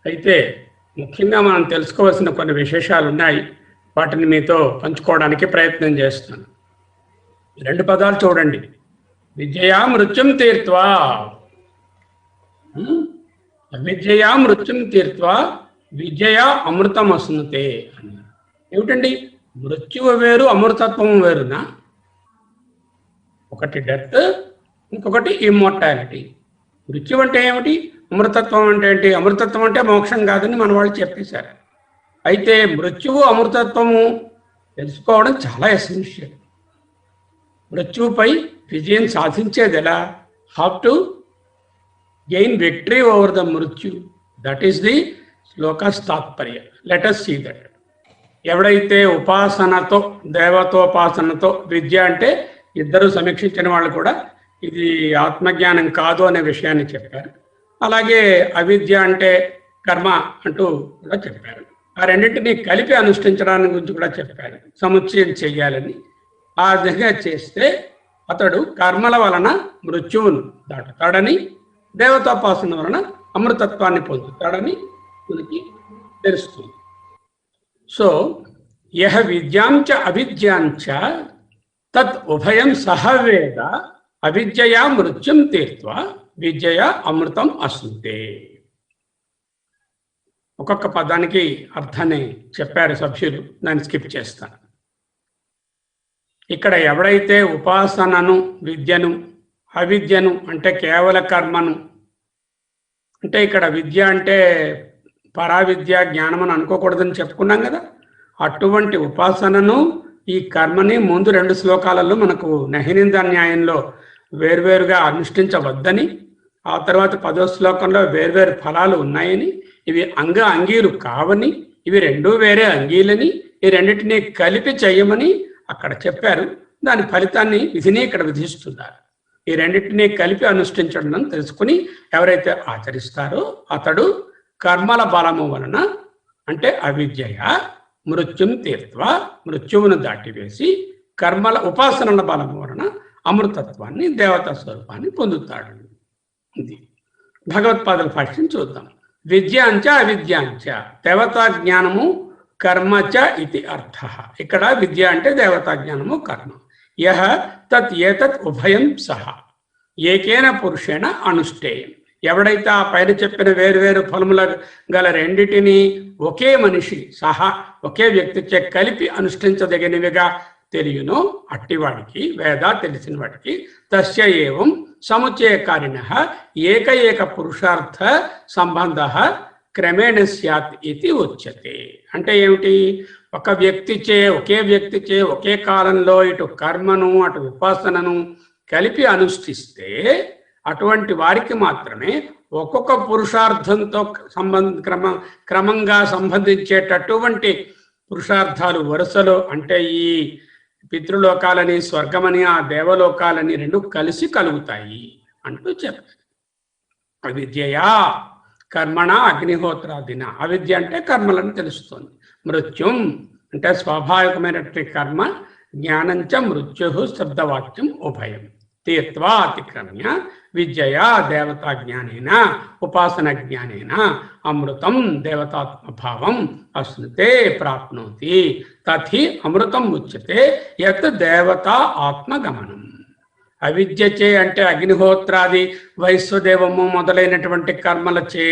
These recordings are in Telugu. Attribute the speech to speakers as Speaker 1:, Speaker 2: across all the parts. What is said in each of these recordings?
Speaker 1: అయితే ముఖ్యంగా మనం తెలుసుకోవాల్సిన కొన్ని విశేషాలు ఉన్నాయి. వాటిని మీతో పంచుకోవడానికి ప్రయత్నం చేస్తున్నాను. 2 పదాలు చూడండి. విద్యయా మృత్యుం తీర్త్వా. అవిద్యయా మృత్యుం తీర్త్వా విద్యయా అమృతం అశ్నుతే అన్నారు. ఏమిటండి? మృత్యువు వేరు, అమృతత్వం వేరునా? ఒకటి డెత్, ఇంకొకటి ఇమ్మోర్టాలిటీ. మృత్యు అంటే ఏమిటి? అమృతత్వం అంటే ఏంటి? అమృతత్వం అంటే మోక్షం కాదని మన వాళ్ళు చెప్పేశారు. అయితే మృత్యువు అమృతత్వము తెలుసుకోవడం చాలా ఎసెన్షియల్. మృత్యువుపై విజయం సాధించేది ఎలా? How to gain victory over the మృత్యు. దట్ ఈస్ ది శ్లోకాస్ తాత్పర్య. Let us see that. ఎవడైతే ఉపాసనతో, దేవతోపాసనతో, విద్య అంటే ఇద్దరు సమీక్షించిన వాళ్ళు కూడా ఇది ఆత్మజ్ఞానం కాదు అనే విషయాన్ని చెప్పారు. అలాగే అవిద్య అంటే కర్మ అంటూ కూడా చెప్పారు. ఆ రెండింటినీ కలిపి అనుష్ఠించడానికి గురించి కూడా చెప్పారు. సముచ్చయం చెయ్యాలని. ఆ విధంగా చేస్తే అతడు కర్మల వలన మృత్యువును దాటుతాడని, దేవతాపాసన వలన అమృతత్వాన్ని పొందుతాడని మనకి తెలుస్తుంది. సో యహ విద్యాంచ అవిద్యాంచ తత్ ఉభయం సహవేద అవిద్యయా మృత్యుం తీర్త్వా విద్యయా అమృతం అశ్నుతే. ఒక్కొక్క పదానికి అర్థాన్ని చెప్పారు సభ్యులు, దాన్ని స్కిప్ చేస్తాను. ఇక్కడ ఎవడైతే ఉపాసనను, విద్యను, అవిద్యను అంటే కేవల కర్మను, అంటే ఇక్కడ విద్య అంటే పరావిద్య, జ్ఞానం అని అనుకోకూడదని చెప్పుకున్నాం కదా. అటువంటి ఉపాసనను, ఈ కర్మని ముందు 2 శ్లోకాలలో మనకు నహినింద న్యాయంలో వేర్వేరుగా అనుష్ఠించవద్దని, ఆ తర్వాత 10వ శ్లోకంలో వేర్వేరు ఫలాలు ఉన్నాయని, ఇవి అంగీలు కావని, ఇవి 2 వేరే అంగీలని, ఈ రెండింటినీ కలిపి చేయమని అక్కడ చెప్పారు. దాని ఫలితాన్ని, విధిని ఇక్కడ విధిస్తున్నారు. ఈ రెండింటినీ కలిపి అనుష్ఠించడం తెలుసుకుని ఎవరైతే ఆచరిస్తారో అతడు కర్మల బలము వలన, అంటే అవిద్యయ మృత్యుం తీర్త్వా, మృత్యువును దాటివేసి కర్మల ఉపాసనల బలము వలన అమృతత్వాన్ని, దేవతా స్వరూపాన్ని పొందుతాడు. ఇది భగవత్పాదుల భాష్యం చూద్దాం. విద్యాంచ అవిద్యాంచ దేవతా జ్ఞానము కర్మచ ఇది అర్థ. ఇక్కడ విద్య అంటే దేవతా జ్ఞానము, కర్మ. యహ తత్ ఏతత్ ఉభయం సహ ఏకేన పురుషేణ అనుష్ఠేయం. ఎవడైతే ఆ పైన చెప్పిన వేరువేరు ఫలముల గల రెండిటిని ఒకే మనిషి సహా, ఒకే వ్యక్తిచే కలిపి అనుష్ఠించదగినవిగా తెలియనో అట్టివాడికి, వేద తెలిసిన వాడికి, తస్య ఏవం సముచ్చయకారిణః ఏక పురుషార్థ సంబంధ క్రమేణ స్యాత్ ఇది ఉచ్యతే. అంటే ఏమిటి? ఒక వ్యక్తిచే, ఒకే వ్యక్తిచే ఒకే కాలంలో ఇటు కర్మను అటు ఉపాసనను కలిపి అనుష్ఠిస్తే అటువంటి వారికి మాత్రమే ఒక్కొక్క పురుషార్థంతో క్రమంగా సంబంధించేటటువంటి పురుషార్థాలు వరుసలో, అంటే ఈ పితృలోకాలని, స్వర్గమని, ఆ దేవలోకాలని 2 కలిసి కలుగుతాయి అంటూ చెప్పారు. అవిద్యయా కర్మణ అగ్నిహోత్రాదిన. అవిద్య అంటే కర్మలను తెలుస్తుంది. మృత్యుం అంటే స్వాభావికమైనటువంటి కర్మ. జ్ఞానంచ మృత్యు శబ్దవాక్యం ఉభయం. తీర్త్వా అతిక్రమ్య విద్యయా దేవతా జ్ఞానేన ఉపాసన జ్ఞానేన అమృతం దేవతాత్మభావం అశ్నుతే ప్రాప్నోతి. తథి అమృతం ఉచ్యతే యత్ దేవతా ఆత్మగమనం. అవిద్యచే అంటే అగ్నిహోత్రాది, వైశ్వదేవము మొదలైనటువంటి కర్మలచే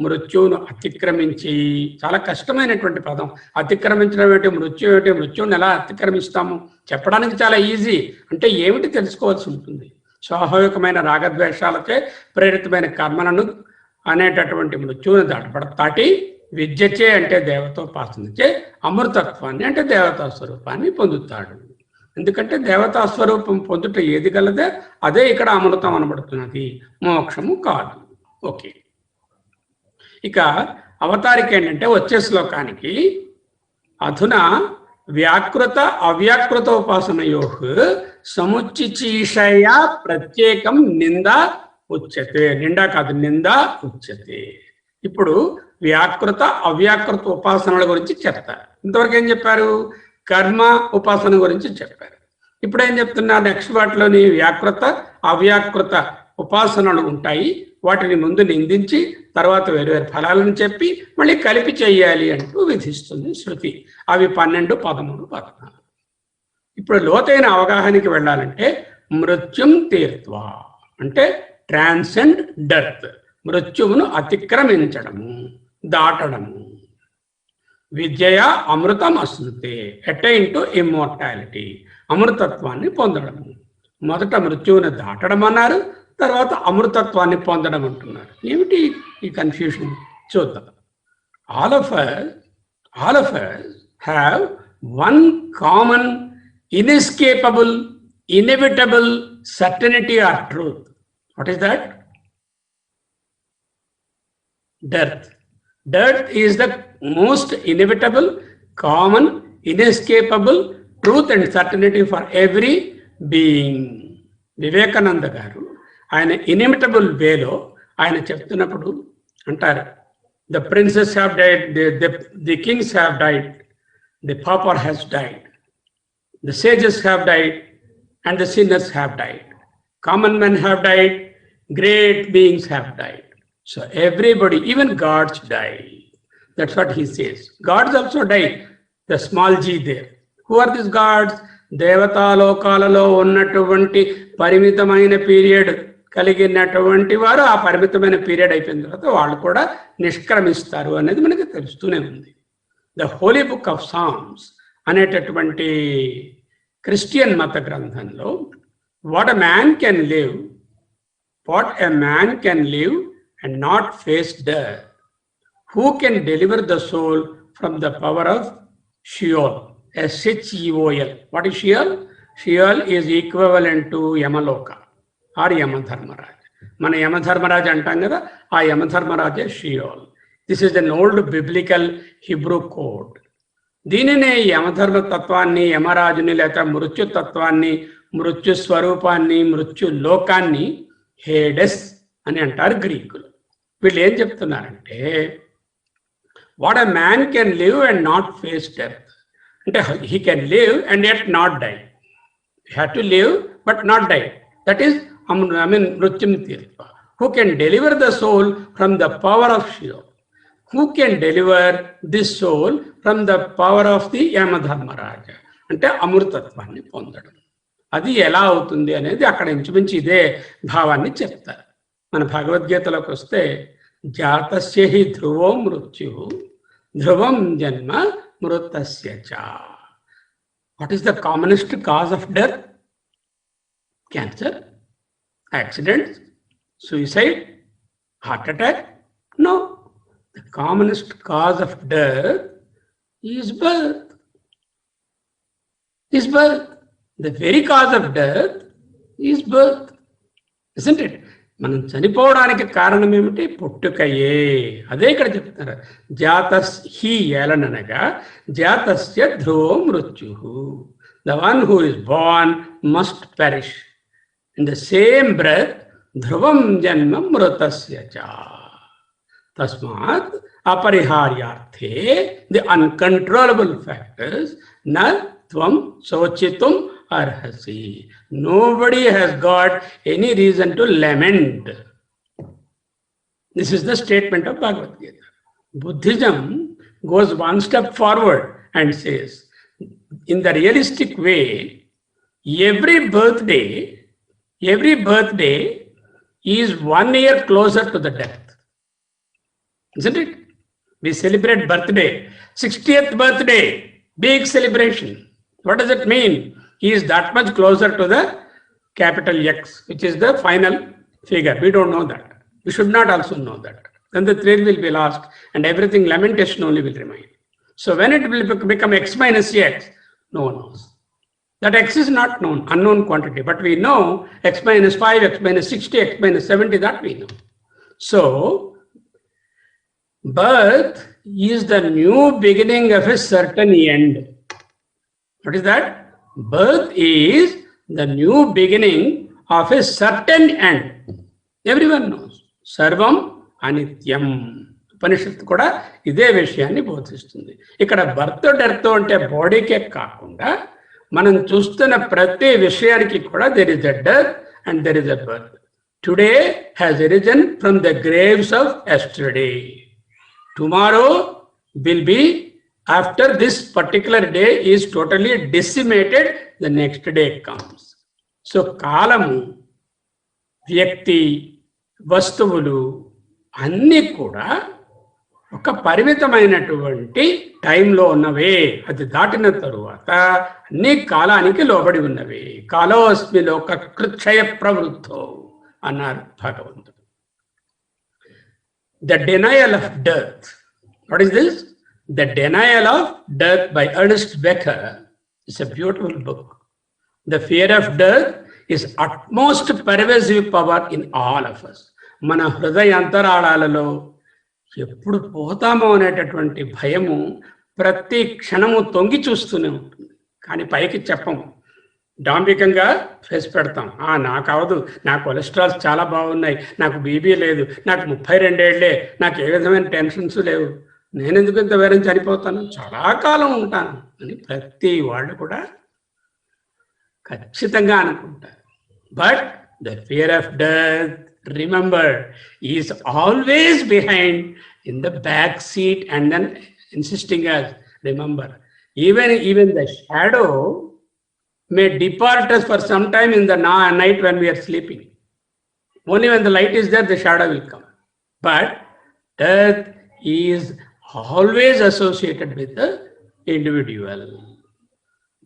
Speaker 1: మృత్యువును అతిక్రమించి, చాలా కష్టమైనటువంటి పదం అతిక్రమించడం ఏంటి, మృత్యు ఏంటి, మృత్యువుని ఎలా అతిక్రమిస్తాము చెప్పడానికి చాలా ఈజీ. అంటే ఏమిటి తెలుసుకోవాల్సి ఉంటుంది. స్వాభావికమైన రాగద్వేషాలచే ప్రేరితమైన కర్మలను అనేటటువంటి మృత్యువుని దాటి విద్యచే అంటే దేవతోపాసనచే అమృతత్వాన్ని అంటే దేవతా స్వరూపాన్ని పొందుతాడు. ఎందుకంటే దేవతా స్వరూపం పొందుట ఏది గలదే అదే ఇక్కడ అమృతం అనబడుతున్నది, మోక్షము కాదు. ఓకే, ఇక అవతారిక ఏంటంటే వచ్చే శ్లోకానికి అధునా వ్యాకృత అవ్యాకృత ఉపాసనయో సముచిచీషయ ప్రత్యేకం నింద ఉచ్యతే. నిండా కాదు, నింద ఉచ్యతే. ఇప్పుడు వ్యాకృత అవ్యాకృత ఉపాసనల గురించి చెప్తారు. ఇంతవరకు ఏం చెప్పారు? కర్మ ఉపాసన గురించి చెప్పారు. ఇప్పుడు ఏం చెప్తున్నారు? నెక్స్ట్ వాటిలోని వ్యాకృత అవ్యాకృత ఉపాసనలు ఉంటాయి. వాటిని ముందు నిందించి తర్వాత వేరు వేరు ఫలాలను చెప్పి మళ్ళీ కలిపి చెయ్యాలి అంటూ విధిస్తుంది శృతి. అవి 12, 13, 14. ఇప్పుడు లోతైన అవగాహనకి వెళ్ళాలంటే మృత్యుం తీర్త్వా అంటే ట్రాన్సెండ్ డెత్, మృత్యువును అతిక్రమించడము, దాటడము. విద్యయ అమృతం అశ్నుతే, అటైన్ టు ఇమ్మోర్టాలిటీ, అమృతత్వాన్ని పొందడము. మొదట మృత్యువుని దాటడం అన్నారు, తర్వాత అమృతత్వాన్ని పొందడం అంటున్నారు. ఏమిటి ఈ కన్ఫ్యూషన్? చూద్దాం. All of us have one common inescapable inevitable certainty or truth. What is that? Death is the most inevitable, common, inescapable truth and certainty for every being. Vivekananda గారు ఆయన ఇనిమిటబుల్ వేలో ఆయన చెప్తున్నప్పుడు అంటారు, the princes have died, the kings have died, the pauper has died, the sages have died and the sinners have died, common men have died, great beings have died. So everybody, even gods die. That's what he says. Gods also die. The small g there. Who are these gods? దేవతాలోకాలలో ఉన్నటువంటి పరిమితమైన పీరియడ్ కలిగినటువంటి వారు ఆ పరిమితమైన పీరియడ్ అయిపోయిన తర్వాత వాళ్ళు కూడా నిష్క్రమిస్తారు అనేది మనకి తెలుస్తూనే ఉంది. The holy book of Psalms అనేటటువంటి క్రిస్టియన్ మత గ్రంథంలో what a man can live and not face death, who can deliver the soul from the power of Sheol, Sheol. What is Sheol? Sheol is equivalent to Yamaloka or Yamadharmaraj. Mana Yamadharmaraj antam kada, aa Yamadharmaraj is Sheol. This is an old biblical Hebrew code. దీనినే యమధర్మ తత్వాన్ని, యమరాజుని లేక మృత్యు తత్వాన్ని, మృత్యు స్వరూపాన్ని, మృత్యు లోకాన్ని హేడెస్ అని అంటారు గ్రీకులు. వీళ్ళు ఏం చెప్తున్నారంటే what a man can live and not face death అంటే he can live and yet not die. Have to live but not die. That is మృత్యుం తీర్త్వ. Who can deliver the soul from the power of Sheol. Who can deliver this soul from the power of the Yamadharmaraja అంటే అమృతత్వాన్ని పొందడం. అది ఎలా అవుతుంది అనేది అక్కడ ఇంచుమించి ఇదే భావాన్ని చెప్తారు. మన భగవద్గీతలోకి వస్తే జాతస్య హి ధ్రువో మృత్యు ధ్రువం జన్మ మృతస్య చ. What is the commonest cause of death? Cancer, accidents, suicide, heart attack? No. The commonest cause of death is birth. The very cause of death is birth. Isn't it? మనం చనిపోవడానికి కారణం ఏమిటి? పుట్టుకయే. అదే ఇక్కడ చెప్తున్నారు. జాతస్హి ఏలననగా జాతస్య ధ్రువో మృత్యు. The one who is born must perish. In the same breath ధ్రువం జన్మ మృతస్య చ. తస్మాత్ అపరిహార్యార్థే ది అన్కంట్రోలబుల్ ఫ్యాక్టర్స్ న త్వం శోచితుం arhasi. Nobody has got any reason to lament. This is the statement of Bhagavad Gita. Buddhism goes one step forward and says, in the realistic way, every birthday is 1 year closer to the death. Isn't it? We celebrate birthday, 60th birthday, big celebration. What does it mean? He is that much closer to the capital X, which is the final figure. We don't know that. We should not also know that. Then the thread will be lost and everything lamentation only will remain. So when it will become X minus X, no one knows. That X is not known, unknown quantity. But we know X minus 5, X minus 60, X minus 70, that we know. So birth is the new beginning of a certain end. What is that? Birth is the new beginning of a certain end. Everyone knows. Sarvam anityam. ఉపనిషత్తు కూడా ఇదే విషయాన్ని బోధిస్తుంది. ఇక్కడ బర్త్ డెత్ అంటే బాడీకే కాకుండా మనం చూస్తున్న ప్రతి విషయానికి కూడా there is a death and there is a birth. Today has arisen from the graves of yesterday. Tomorrow will be, after this particular day is totally decimated, the next day comes. So కాలము, వ్యక్తి, వస్తువులు అన్నీ కూడా ఒక పరిమితమైనటువంటి టైంలో ఉన్నవే. అది దాటిన తరువాత అన్ని కాలానికి లోబడి ఉన్నవి. కాలోస్మి లోక కృక్షయ ప్రవృత్తో అన్నారు భగవంతుడు. The denial of death. What is this? The Denial of Death by Ernest Becker is a beautiful book. The fear of death is utmost pervasive power in all of us. మన హృదయ అంతరాళాలలో ఎప్పుడు పోతామో అనేటటువంటి భయము ప్రతి క్షణము తొంగి చూస్తూనే ఉంటుంది. కానీ పైకి చెప్పము, డాంబికంగా ఫేస్ పెడతాం. నాకు అవదు, నా కొలెస్ట్రాల్స్ చాలా బాగున్నాయి, నాకు బీపీ లేదు, నాకు 32 ఏళ్లే, నాకు ఏ విధమైన టెన్షన్స్ లేవు, నేను ఎందుకు ఇంత వేరే చనిపోతాను, చాలా కాలం ఉంటాను అని ప్రతి వాళ్ళు కూడా ఖచ్చితంగా అనుకుంటారు. But the fear of death, remember, is always behind in the back seat and then insisting us, remember, even the shadow may depart us for some time in the night when we are sleeping. Only when the light is there, the shadow will come. But death is always associated with the individual.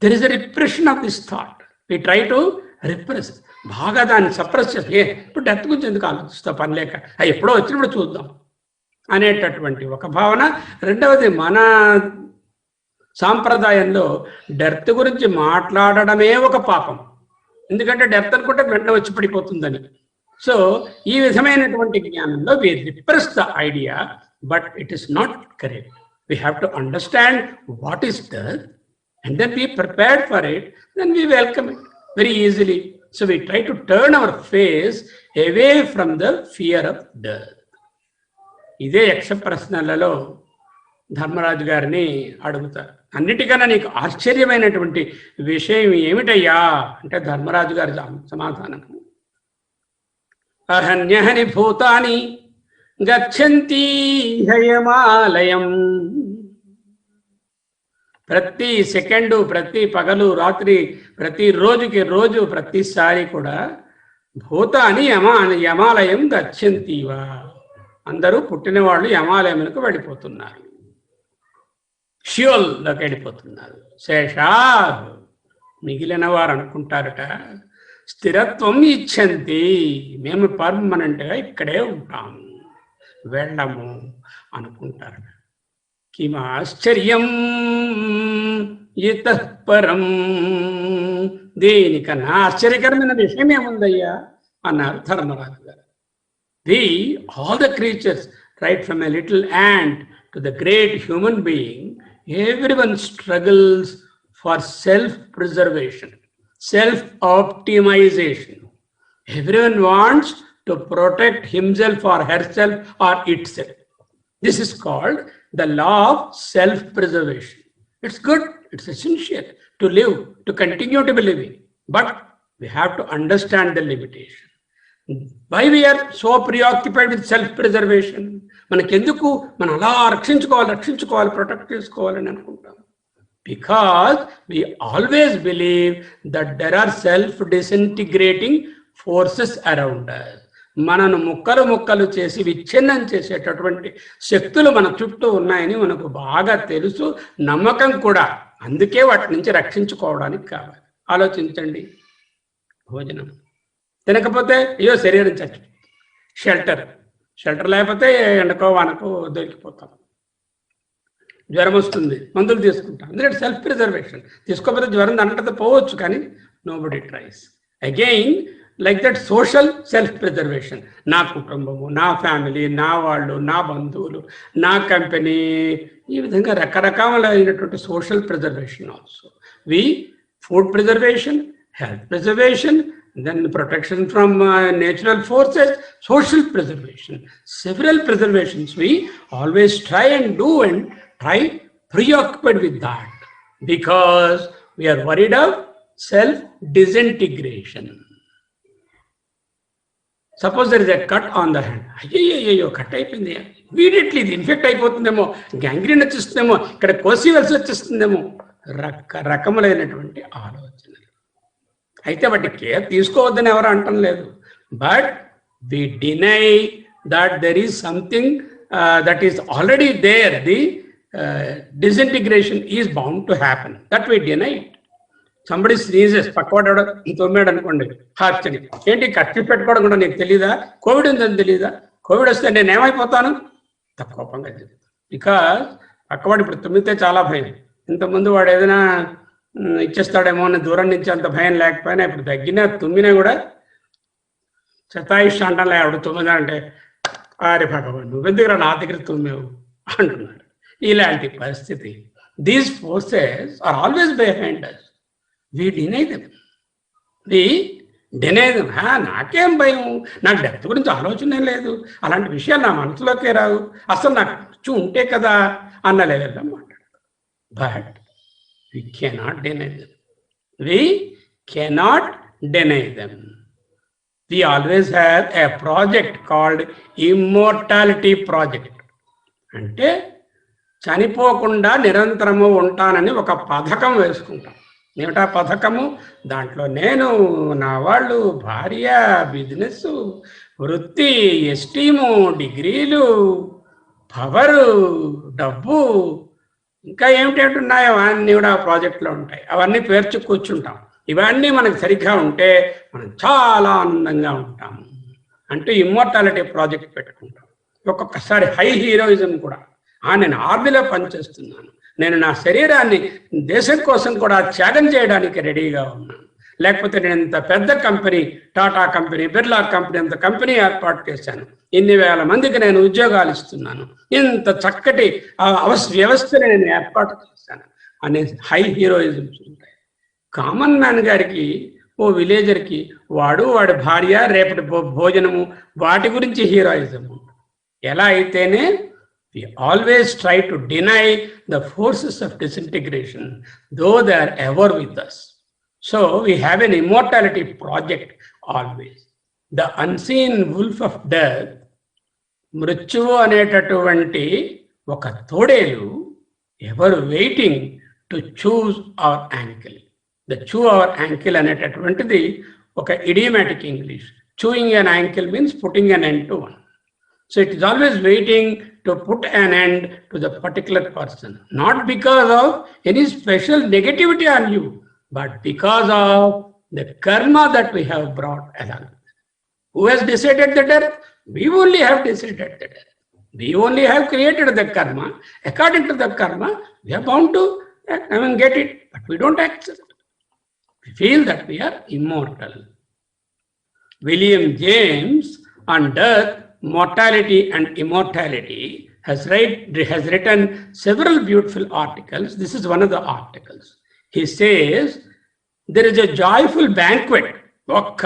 Speaker 1: There is a repression of this thought. We try to repress. బాగా దాన్ని సప్రెస్ చేసి ఇప్పుడు డెత్ గురించి ఎందుకు ఆలోచిస్తా, పని లేక ఎప్పుడో వచ్చినప్పుడు చూద్దాం అనేటటువంటి ఒక భావన. రెండవది, మన సాంప్రదాయంలో డెత్ గురించి మాట్లాడడమే ఒక పాపం. ఎందుకంటే డెత్ అనుకుంటే వెంటనే వచ్చి పడిపోతుందని. సో ఈ విధమైనటువంటి జ్ఞానంలో we repress the idea, but it is not correct. We have to understand what is death and then be prepared for it, then we welcome it very easily. So we try to turn our face away from the fear of death. ఇదే యక్ష ప్రశ్నలలో ధర్మరాజు గారిని అడుగుతారు, అన్నిటికన్నా నీకు ఆశ్చర్యమైనటువంటి విషయం ఏమిటయ్యా అంటే ధర్మరాజు గారి సమాధానం, అహన్యహని భూతాని గచ్చంతి హయమాలయం. ప్రతి సెకండు, ప్రతి పగలు, రాత్రి, ప్రతి రోజుకి రోజు, ప్రతిసారి కూడా భూతాని యమాలయం గచ్చంతివా, అందరూ పుట్టిన వాళ్ళు యమాలయములకు వెళ్ళిపోతున్నారు, షియోల్లోకి వెళ్ళిపోతున్నారు. శేషా, మిగిలిన వారు అనుకుంటారట, స్థిరత్వం ఇచ్చంతి, మేము పర్మనెంట్గా ఇక్కడే ఉంటాము, వెళ్ళము అనుకుంటారట. కిమాశ్చర్యం ఇతః పరం, దీనికన్నా ఆశ్చర్యకరమైన విషయం ఏముందయ్యా అన్నారు ధర్మరాజు గారు. All the creatures, right from a little ant to the great human being, everyone struggles for self-preservation, self-optimization. Everyone wants to protect himself or herself or itself. This is called the law of self-preservation. It's good, it's essential to live, to continue to be living, but we have to understand the limitation. Why we are so preoccupied with self-preservation? మనకెందుకు మనం అలా రక్షించుకోవాలి, ప్రొటెక్ట్ చేసుకోవాలని అనుకుంటాం. Because we always believe that there are self-disintegrating forces around us. మనను ముక్కలు చేసి విచ్ఛిన్నం చేసేటటువంటి శక్తులు మన చుట్టూ ఉన్నాయని మనకు బాగా తెలుసు, నమ్మకం కూడా. అందుకే వాటి నుంచి రక్షించుకోవడానికి కావాలి. ఆలోచించండి, భోజనం తినకపోతే అయ్యో శరీరం చచ్చి, షెల్టర్ లేకపోతే ఎండకో వానకో దొరికిపోతాం, జ్వరం వస్తుంది, మందులు తీసుకుంటాం. ఎందుకంటే సెల్ఫ్ ప్రిజర్వేషన్. తీసుకోకపోతే జ్వరం అంటతో పోవచ్చు, కానీ nobody tries. Again like that social self preservation. నా కుటుంబము, నా ఫ్యామిలీ, నా వాళ్ళు, నా బంధువులు, నా కంపెనీ, ఈ విధంగా రకరకాలైనటువంటి social preservation. Also food preservation, health preservation, then protection from natural forces, social preservation, several preservations. We always try and do and try preoccupied with that because we are worried of self disintegration. Suppose there is a cut on the hand, అయ్యో కట్ అయిపోయింది, ఇమీడియట్లీ ఇది ఇన్ఫెక్ట్ అయిపోతుందేమో, గ్యాంగ్రీన్ వచ్చేస్తుందేమో, ఇక్కడ కోసివెల్స్ వచ్చేస్తుందేమో, రకరకములైనటువంటి ఆలోచనలు. అయితే వాటి కేర్ తీసుకోవద్దని ఎవరు అంటం లేదు, but we deny that there is something that is already there, the disintegration is bound to happen, that we deny it. Somebody sneezes, పక్కవాడు తొమ్మాడు అనుకోండి హార్చని, ఏంటి ఖర్చు పెట్టుకోవడం కూడా నీకు తెలీదా, కోవిడ్ ఉందని తెలీదా, కోవిడ్ వస్తే నేను ఏమైపోతాను, తక్కువగా జరుగుతుంది. బికాజ్ పక్కవాడు ఇప్పుడు తుమ్మితే చాలా భయం, ఇంతకుముందు వాడు ఏదైనా ఇచ్చేస్తాడేమో అని దూరం నుంచి అంత భయం లేకపోయినా ఇప్పుడు తగ్గినా తుమ్మినా కూడా శతాయుష్ అంటాలే, ఆవిడ తుమ్మిదా అంటే ఆరే భగవాన్ నువ్వెందుకురా నా దగ్గర తుమ్మావు అంటున్నాడు. ఇలాంటి పరిస్థితి, these forces are always behind us. We deny them. నాకేం భయం, నాకు డెత్ గురించి ఆలోచనే లేదు, అలాంటి విషయాలు నా మనసులోకే రావు, అసలు నాకు ఖర్చు ఉంటే కదా అన్న లెవెల్లో మాట్లాడు. But we cannot deny them. We cannot deny them. We always have a project called immortality project. అంటే చనిపోకుండా నిరంతరము ఉంటానని ఒక పథకం వేసుకుంటాం. ఏమిటా పథకము? దాంట్లో నేను, నా వాళ్ళు, భార్య, బిజినెస్, వృత్తి, ఎస్టీము, డిగ్రీలు, పవరు, డబ్బు, ఇంకా ఏమిటేమిటి ఉన్నాయో అవన్నీ కూడా ప్రాజెక్టులో ఉంటాయి. అవన్నీ పేర్చి కూర్చుంటాం. ఇవన్నీ మనకు సరిగ్గా ఉంటే మనం చాలా ఆనందంగా ఉంటాము అంటూ ఇమ్మోర్టాలిటీ ప్రాజెక్ట్ పెట్టుకుంటాం. ఒక్కొక్కసారి హై హీరోయిజం కూడా, నేను ఆర్మీలో పనిచేస్తున్నాను, నేను నా శరీరాన్ని దేశం కోసం కూడా త్యాగం చేయడానికి రెడీగా ఉన్నాను, లేకపోతే నేను ఇంత పెద్ద company, Tata company, Birla company, అంత కంపెనీ ఏర్పాటు చేశాను, ఇన్ని వేల మందికి నేను ఉద్యోగాలు ఇస్తున్నాను, ఇంత చక్కటి వ్యవస్థని నేను ఏర్పాటు చేశాను అనే హై హీరోయిజమ్స్ ఉంటాయి. కామన్ మ్యాన్ గారికి, ఓ విలేజర్కి వాడు, వాడి భార్య, రేపటి భోజనము, వాటి గురించి హీరోయిజం ఉంటుంది. ఎలా అయితేనే we always try to deny the forces of disintegration, though they are ever with us. So we have an immortality project always. The unseen wolf of death, మృత్యువు అనేటటువంటి ఒక తోడేలు, ఎవరు waiting to chews our ankle. The chew our ankle అనేటటువంటిది ఒక idiomatic English. Chewing an ankle means putting an end to one. So it is always waiting to put an end to the particular person, not because of any special negativity on you, but because of the karma that we have brought along. Who has decided the death? We only have decided the death. We only have created the karma. According to the karma, we are bound to get it, but we don't accept. We feel that we are immortal. William James on death, mortality and immortality has written several beautiful articles. This is one of the articles. He says there is a joyful banquet, ఒక్క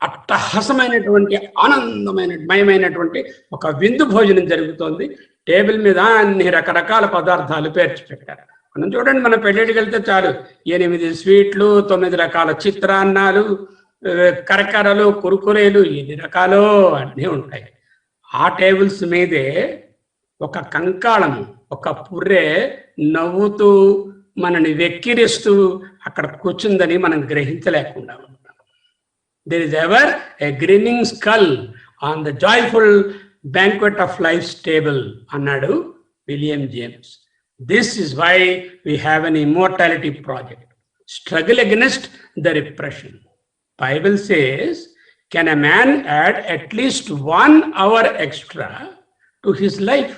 Speaker 1: అట్టహాసమైనటువంటి ఆనందమైనటువంటి ఒక విందు భోజనం జరుగుతోంది. టేబుల్ మీద అన్ని రకరకాల పదార్థాలు పేర్చి పెట్టారు. మనం చూడండి, మన పెళ్ళికి వెళ్తే చాలు, 8 స్వీట్లు, 9 రకాల చిత్రాన్నాలు, కరకరలు, కురుకురేలు, ఎన్ని రకాలో అన్నీ ఉంటాయి. ఆ టేబుల్స్ మీదే ఒక కంకాళము, ఒక పుర్రె నవ్వుతూ మనని వెక్కిరిస్తూ అక్కడ కూర్చుందని మనం గ్రహించలేకుండా ఉంటాం. There is ever a grinning skull at the joyful banquet of life's table అన్నాడు William James. This is why we have an immortality project. Struggle against the repression. Bible says, can a man add at least 1 hour extra to his life?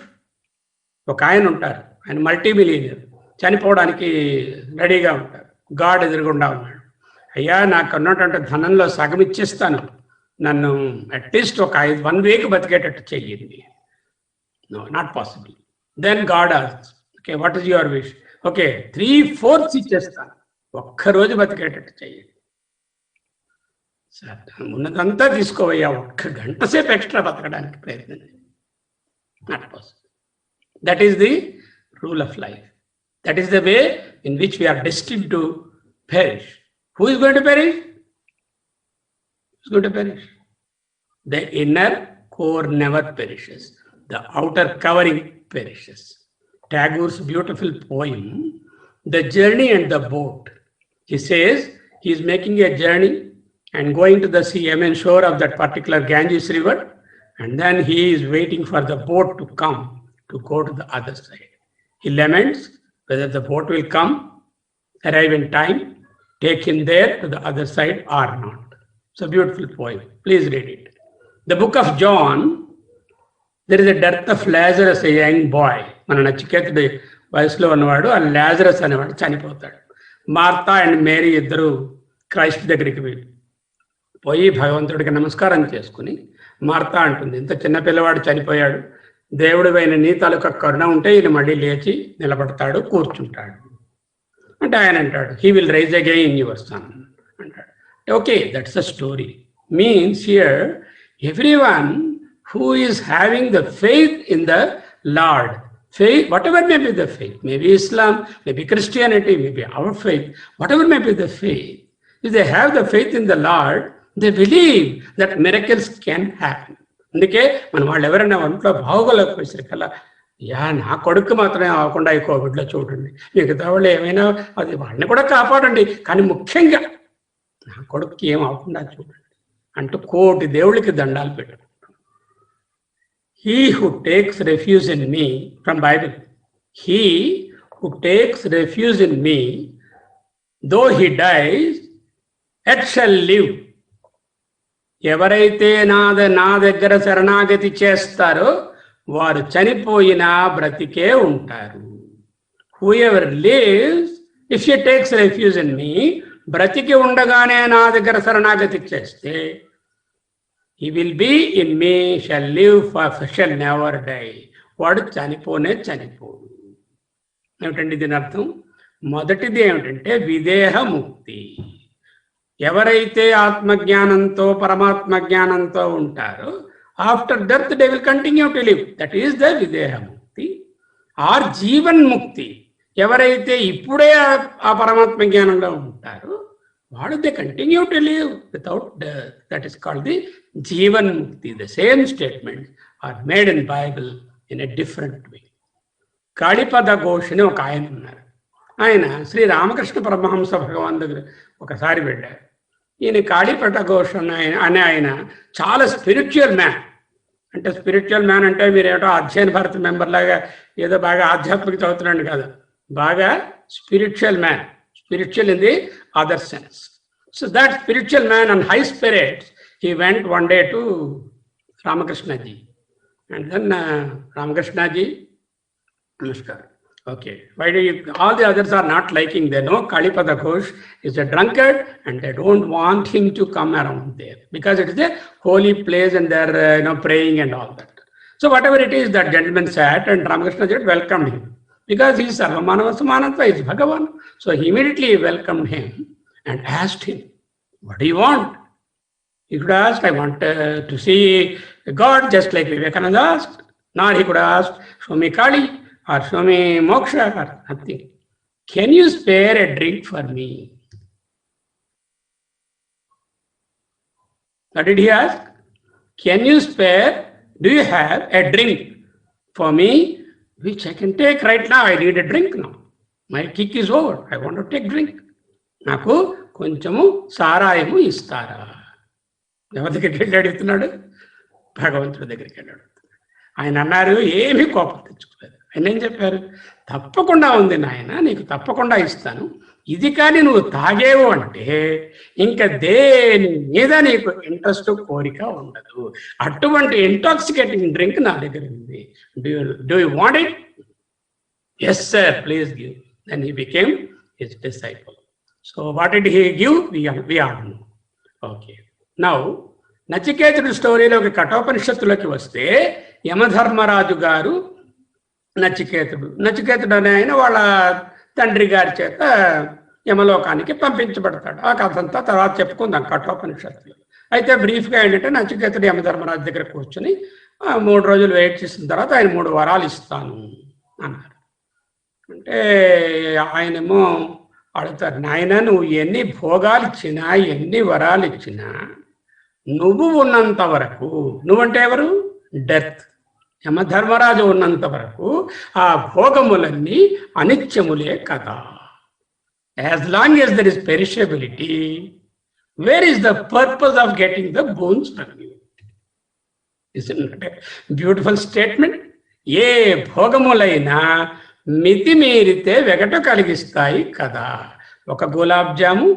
Speaker 1: ఒక ఆయన ఉంటారు, ఆయన మల్టీమిలియనర్, చనిపోవడానికి రెడీగా ఉంటారు. గాడ్ ఎదురుగుండా ఉన్నాడు. అయ్యా, నాకు ఉన్నటువంటి ధనంలో సగం ఇచ్చేస్తాను, నన్ను అట్లీస్ట్ ఒక 1 వీక్ బతికేటట్టు చెయ్యండి. No, not possible. Then God asks, okay, what is your wish? Okay, 3/4 ఇచ్చేస్తాను, ఒక్కరోజు బతికేటట్టు చెయ్యండి. ఉన్నదంతా తీసుకోవయ్యా, 1 గంట సేపు ఎక్స్ట్రా బతకడానికి ప్రయత్నం. Not possible. That is the rule of life. That is the way in which we are destined to perish. Who is going to perish? Is going to perish. The inner core never perishes. The outer covering perishes. Tagore's beautiful poem, The Journey and the Boat. He says he is making a journey and going to the sea, shore of that particular Ganges river, and then he is waiting for the boat to come to go to the other side. He laments whether the boat will come, arrive in time, take him there to the other side or not. It's a beautiful poem. Please read it. The book of John, there is a death of Lazarus, a young boy. మన నచికేతుడి వయసులో ఉన్నవాడు ఆ లాజరస్ అనేవాడు చనిపోతాడు. మార్తా అండ్ మేరీ ఇద్దరు క్రైస్ట్ దగ్గరికి పోయి భగవంతుడికి నమస్కారం చేసుకుని, మార్తా అంటుంది, ఇంత చిన్న పిల్లవాడు చనిపోయాడు, దేవుడి పైన నీ తాలూకా కరుణ ఉంటే ఈయన మళ్ళీ లేచి నిలబడతాడు, కూర్చుంటాడు అంటే ఆయన అంటాడు, he will rise again your son అంటాడు. Okay, that's a story. Means here everyone who is having the faith in the Lord, faith, whatever may be the faith, maybe Islam, maybe Christianity, maybe our faith, whatever may be the faith, if they have the faith in the Lord, they believe that miracles can happen. అందుకే మనం వాళ్ళు ఎవరైనా ఒంట్లో బాగోలేకపోయేసరికల్లా, నా కొడుకు మాత్రమే అవ్వకుండా ఈ కోవిడ్లో చూడండి, మిగతా వాళ్ళు ఏమైనా అది వాళ్ళని కూడా కాపాడండి, కానీ ముఖ్యంగా నా కొడుకుకి ఏం అవ్వకుండా చూడండి అంటూ కోటి దేవుళ్ళకి దండాలు పెట్టాడు. He who takes refuge in me, from Bible, he who takes refuge in me, though he dies, yet shall live. ఎవరైతే నా దగ్గర శరణాగతి చేస్తారో వారు చనిపోయినా బ్రతికే ఉంటారు. Whoever lives, if he takes refuge in me, బ్రతికి ఉండగానే నా దగ్గర శరణాగతి చేస్తే, he will be in me, shall live, shall never die. వాడు చనిపోడు. ఏమిటండి దీని అర్థం? మొదటిది ఏమిటంటే విదేహ ముక్తి. ఎవరైతే ఆత్మజ్ఞానంతో పరమాత్మ జ్ఞానంతో ఉంటారో after death they will continue to live. That is the విదేహ ముక్తి ఆర్ జీవన్ ముక్తి. ఎవరైతే ఇప్పుడే ఆ పరమాత్మ జ్ఞానంలో ఉంటారో వాడు they continue to live without death. That is called the జీవన్ ముక్తి. The same statements are made in Bible in a different way. Kalipada Ghosh అని ఒక ఆయన ఉన్నారు. ఆయన శ్రీ రామకృష్ణ పరమహంస భగవాన్ దగ్గర ఒకసారి వెళ్ళారు. ఈయన కాళీపద ఘోష్ అనే ఆయన చాలా స్పిరిచువల్ మ్యాన్. అంటే స్పిరిచువల్ మ్యాన్ అంటే మీరేటో అధ్యయన భారత మెంబర్ లాగా ఏదో బాగా ఆధ్యాత్మిక చదువుతున్నాడు కాదు, బాగా spiritual man. Spiritual in the other sense. So that spiritual man on high spirits, he went one day to Ramakrishna ji. And then Ramakrishna ji, namaskar. Okay, why do you, all the others are not liking, they know Kalipada Ghosh is a drunkard and they don't want him to come around there because it is a holy place and they're praying and all that. So whatever it is, that gentleman sat and Ramakrishna ji welcomed him. Because he is Sarvamanava Samanatva, he is Bhagavan. So he immediately welcomed him and asked him, what do you want? He could ask, I want to see God, just like Vivekananda asked. Nor he could ask, show me Kali or show me Moksha or nothing. Can you spare a drink for me? What did he ask? Can you spare, do you have a drink for me? Which I can take right now. I need a drink now. My kick is over. I want to take drink. నాకు కొంచెము సారాయము ఇస్తారా? ఎవరి దగ్గరికి వెళ్ళి అడుగుతున్నాడు? భగవంతుడి దగ్గరికి వెళ్ళి అడుగుతున్నాడు. ఆయన అన్నారు, ఏమీ కోపం తెచ్చుకోలేదు. ఆయన ఏం చెప్పారు? తప్పకుండా ఉంది నాయన, నీకు తప్పకుండా ఇస్తాను. ఇది కానీ నువ్వు తాగేవు అంటే ఇంకా దేని మీద నీకు ఇంట్రెస్ట్ కోరిక ఉండదు. అటువంటి ఇంటాక్సికేటింగ్ డ్రింక్ నా దగ్గర ఉంది. Do you want it? Yes sir, please give. Then he became his disciple. So what did he give? We all know. Okay, now నచికేతుడి స్టోరీలోకి కఠోపనిషత్తులోకి వస్తే, యమధర్మరాజు గారు నచికేతుడు అనే ఆయన వాళ్ళ తండ్రి గారి చేత యమలోకానికి పంపించబడతాడు. ఆ కథ అంతా తర్వాత చెప్పుకుందాం కఠోపనిషత్తులో. అయితే బ్రీఫ్గా ఏంటంటే, నచికేతుడు యమధర్మరాజు దగ్గర కూర్చొని 3 రోజులు వెయిట్ చేసిన తర్వాత ఆయన 3 వరాలు ఇస్తాను అన్నారు. అంటే ఆయనేమో అడుగుతారు, నాయన నువ్వు ఎన్ని భోగాలు ఇచ్చినా, ఎన్ని వరాలు ఇచ్చినా నువ్వు ఉన్నంత వరకు, నువ్వంటే ఎవరు? డెత్. యమధర్మరాజు ఉన్నంత వరకు ఆ భోగములన్నీ అనిత్యములే కదా. As long as there is perishability, where is the purpose of getting the boons from you? Beautiful statement. ఏ భోగములైనా మితిమీరితే వెగటు కలిగిస్తాయి కదా. ఒక గులాబ్ జాము,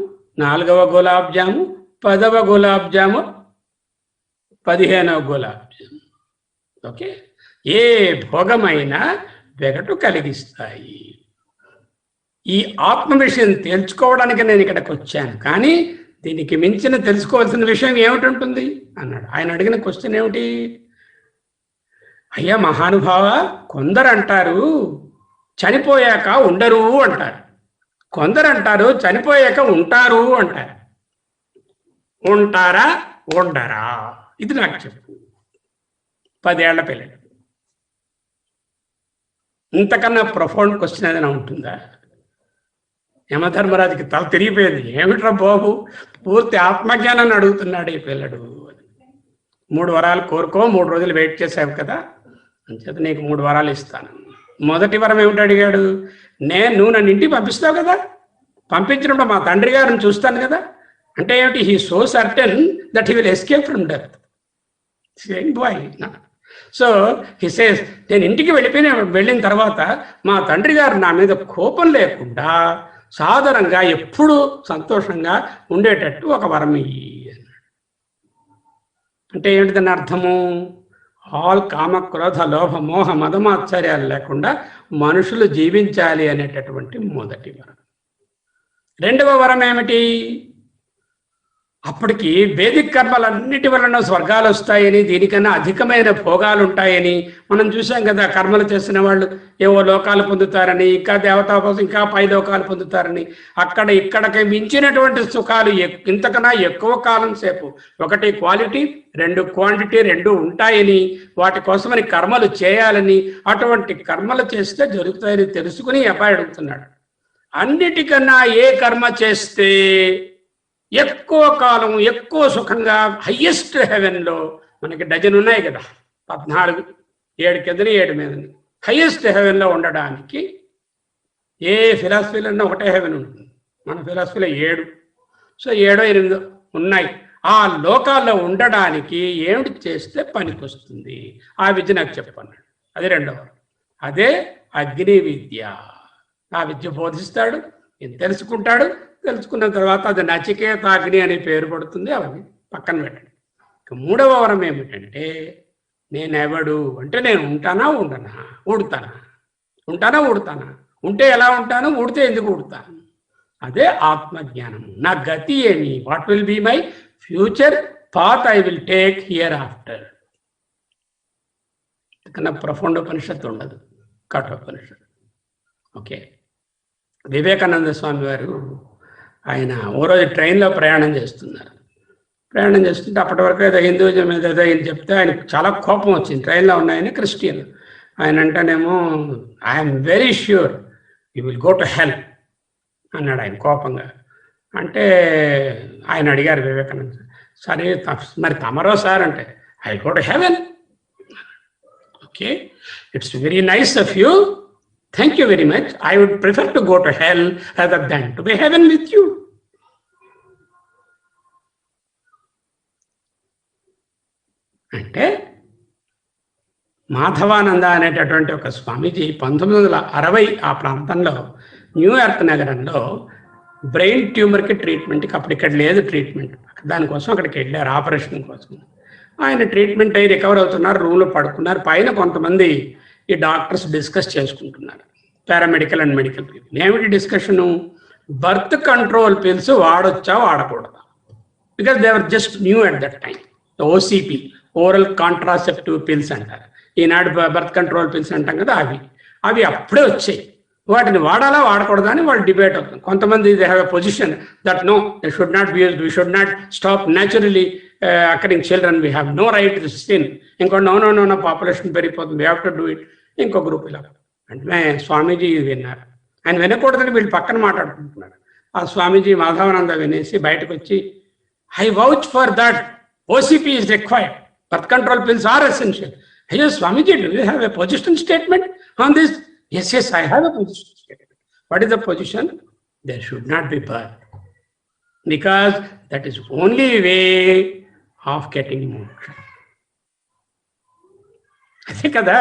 Speaker 1: 4వ గులాబ్ జాము, 10వ గులాబ్ జాము, 15వ గులాబ్ జాము. ఓకే, ఏ భోగమైనా వెగటు కలిగిస్తాయి. ఈ ఆత్మ విషయం తెలుసుకోవడానికి నేను ఇక్కడికి వచ్చాను, కానీ దీనికి మించిన తెలుసుకోవాల్సిన విషయం ఏమిటి అన్నాడు. ఆయన అడిగిన క్వశ్చన్ ఏమిటి? అయ్యా మహానుభావ, కొందరు అంటారు చనిపోయాక ఉండరు అంటారు, కొందరు అంటారు చనిపోయాక ఉంటారు అంటారు. ఉంటారా ఉండరా? ఇది నాకు చెప్పు. 10 ఏళ్ల పిల్లలు. ఇంతకన్నా ప్రొఫౌండ్ క్వశ్చన్ ఏదైనా ఉంటుందా? యమధర్మరాజుకి తల తిరిగిపోయింది. ఏమిట్రా బాబు, పూర్తి ఆత్మజ్ఞానాన్ని అడుగుతున్నాడు ఈ పిల్లడు. 3 వరాలు కోరుకో, 3 రోజులు వెయిట్ చేసావు కదా, అంచేత నీకు 3 వరాలు ఇస్తాను. మొదటి వరం ఏమిటి అడిగాడు? నువ్వు నన్ను ఇంటికి పంపిస్తావు కదా, పంపించినప్పుడు మా తండ్రి గారిని చూస్తాను కదా. అంటే ఏమిటి? He so certain that he will escape from death. Same boy. So he says, నేను ఇంటికి వెళ్ళిన తర్వాత మా తండ్రి గారు నా మీద కోపం లేకుండా సాధారణంగా ఎప్పుడూ సంతోషంగా ఉండేటట్టు ఒక వరం ఇయ్యి అన్నాడు. అంటే ఏమిటి దాని అర్థము? ఆల్ కామ క్రోధ లోభ మోహ మదమాశ్చర్యాలు లేకుండా మనుషులు జీవించాలి అనేటటువంటి మొదటి వరం. 2వ వరం ఏమిటి? అప్పటికి వేదిక కర్మలన్నిటి వలన స్వర్గాలు వస్తాయని, దీనికన్నా అధికమైన భోగాలు ఉంటాయని మనం చూసాం కదా. కర్మలు చేసిన వాళ్ళు ఏవో లోకాలు పొందుతారని, ఇంకా దేవతా ఇంకా పై లోకాలు పొందుతారని, అక్కడ ఇక్కడికి మించినటువంటి సుఖాలు ఇంతకన్నా ఎక్కువ కాలం సేపు, 1 క్వాలిటీ 2 క్వాంటిటీ 2 ఉంటాయని, వాటి కోసమని కర్మలు చేయాలని, అటువంటి కర్మలు చేస్తే జరుగుతాయని తెలుసుకుని అబ్బాయి అడుగుతున్నాడు. అన్నిటికన్నా ఏ కర్మ చేస్తే ఎక్కువ కాలం ఎక్కువ సుఖంగా హయ్యెస్ట్ హెవెన్లో, మనకి డజన్ ఉన్నాయి కదా, 14, 7 కిందని 7 మీదని, హయ్యెస్ట్ హెవెన్లో ఉండడానికి ఏ ఫిలాసఫీలో ఒకటే హెవెన్ ఉంటుంది. మన ఫిలాసఫీలో 7, సో 7, 8 ఉన్నాయి. ఆ లోకాల్లో ఉండడానికి ఏమిటి చేస్తే పనికి వస్తుంది? ఆ విద్య నాకు చెప్పన్నాడు. అది 2వ. అదే అగ్ని విద్య. ఆ విద్య బోధిస్తాడు, తెలుసుకుంటాడు. తెలుసుకున్న తర్వాత అది నచికేతాగ్ని అనే పేరు పడుతుంది. అవన్నీ పక్కన పెట్టండి. ఇక 3వ వరం ఏమిటంటే, నేనెవడు అంటే, నేను ఉంటానా ఉండనా, ఊడతానా, ఉంటానా ఊడతానా, ఉంటే ఎలా ఉంటాను, ఊడితే ఎందుకు ఊడతాను? అదే ఆత్మజ్ఞానము. నా గతి ఏమి? What will be my future path I will take here after. కన్నా ప్రొఫౌండ్ ఉపనిషత్తు ఉండదు, కఠోపనిషత్తు. ఓకే, వివేకానంద స్వామి వారు ఆయన ఓ రోజు ట్రైన్లో ప్రయాణం చేస్తుంటే అప్పటి వరకు ఏదో హిందూజం మీద ఏదో ఆయన చెప్తే ఆయనకు చాలా కోపం వచ్చింది. ట్రైన్లో ఉన్నాయని క్రిస్టియన్. ఆయన అంటేనేమో, I'm very sure you will go to hell అన్నాడు ఆయన కోపంగా. అంటే ఆయన అడిగారు వివేకానంద, సరే మరి తమరో సార్ అంటే, I go to heaven. Okay, it's very nice of you, thank you very much. I would prefer to go to hell rather than to be heaven with you. అంటే మాధవానంద అనేటటువంటి ఒక స్వామీజీ 1960 ఆ ప్రాంతంలో న్యూయార్క్ నగరంలో బ్రెయిన్ ట్యూమర్కి ట్రీట్మెంట్కి, అప్పుడు ఇక్కడ లేదు ట్రీట్మెంట్, దానికోసం అక్కడికి వెళ్ళారు ఆపరేషన్ కోసం. ఆయన ట్రీట్మెంట్ అయ్యి రికవర్ అవుతున్నారు, రూమ్లో పడుకున్నారు. పైన కొంతమంది ఈ డాక్టర్స్ డిస్కస్ చేసుకుంటున్నారు, పారామెడికల్ అండ్ మెడికల్ పీపుల్. ఏమిటి డిస్కషను? బర్త్ కంట్రోల్ పిల్స్ వాడొచ్చా వాడకూడదా? Because they are just new at that time. OCP, oral contraceptive pills అంటారు. ఈనాడు బర్త్ కంట్రోల్ పిల్స్ అంటాం కదా, అవి అప్పుడే వచ్చాయి. వాటిని వాడాలా వాడకూడదా అని వాళ్ళు డిబేట్ అవుతుంది. కొంతమంది they have a position that no, they should not be used, we should not stop naturally occurring children, we have no right to sin. ఇంకో నో పాపులేషన్ పెరిగిపోతుంది, we have to do it. ఇంకో గ్రూప్ ఇలా. అంటే స్వామీజీ విన్నారు. ఆయన వినకూడదని వీళ్ళు పక్కన మాట్లాడుకుంటున్నారు. ఆ స్వామీజీ మాధవానంద వినేసి బయటకు వచ్చి, I vouch for that, OCP is required. Birth control pills are essential. Hey, Swamiji, do you have a position statement on this? Yes, I have a position statement. What is the position? There should not be birth. Because that is only way of getting moksha. అదే కదా,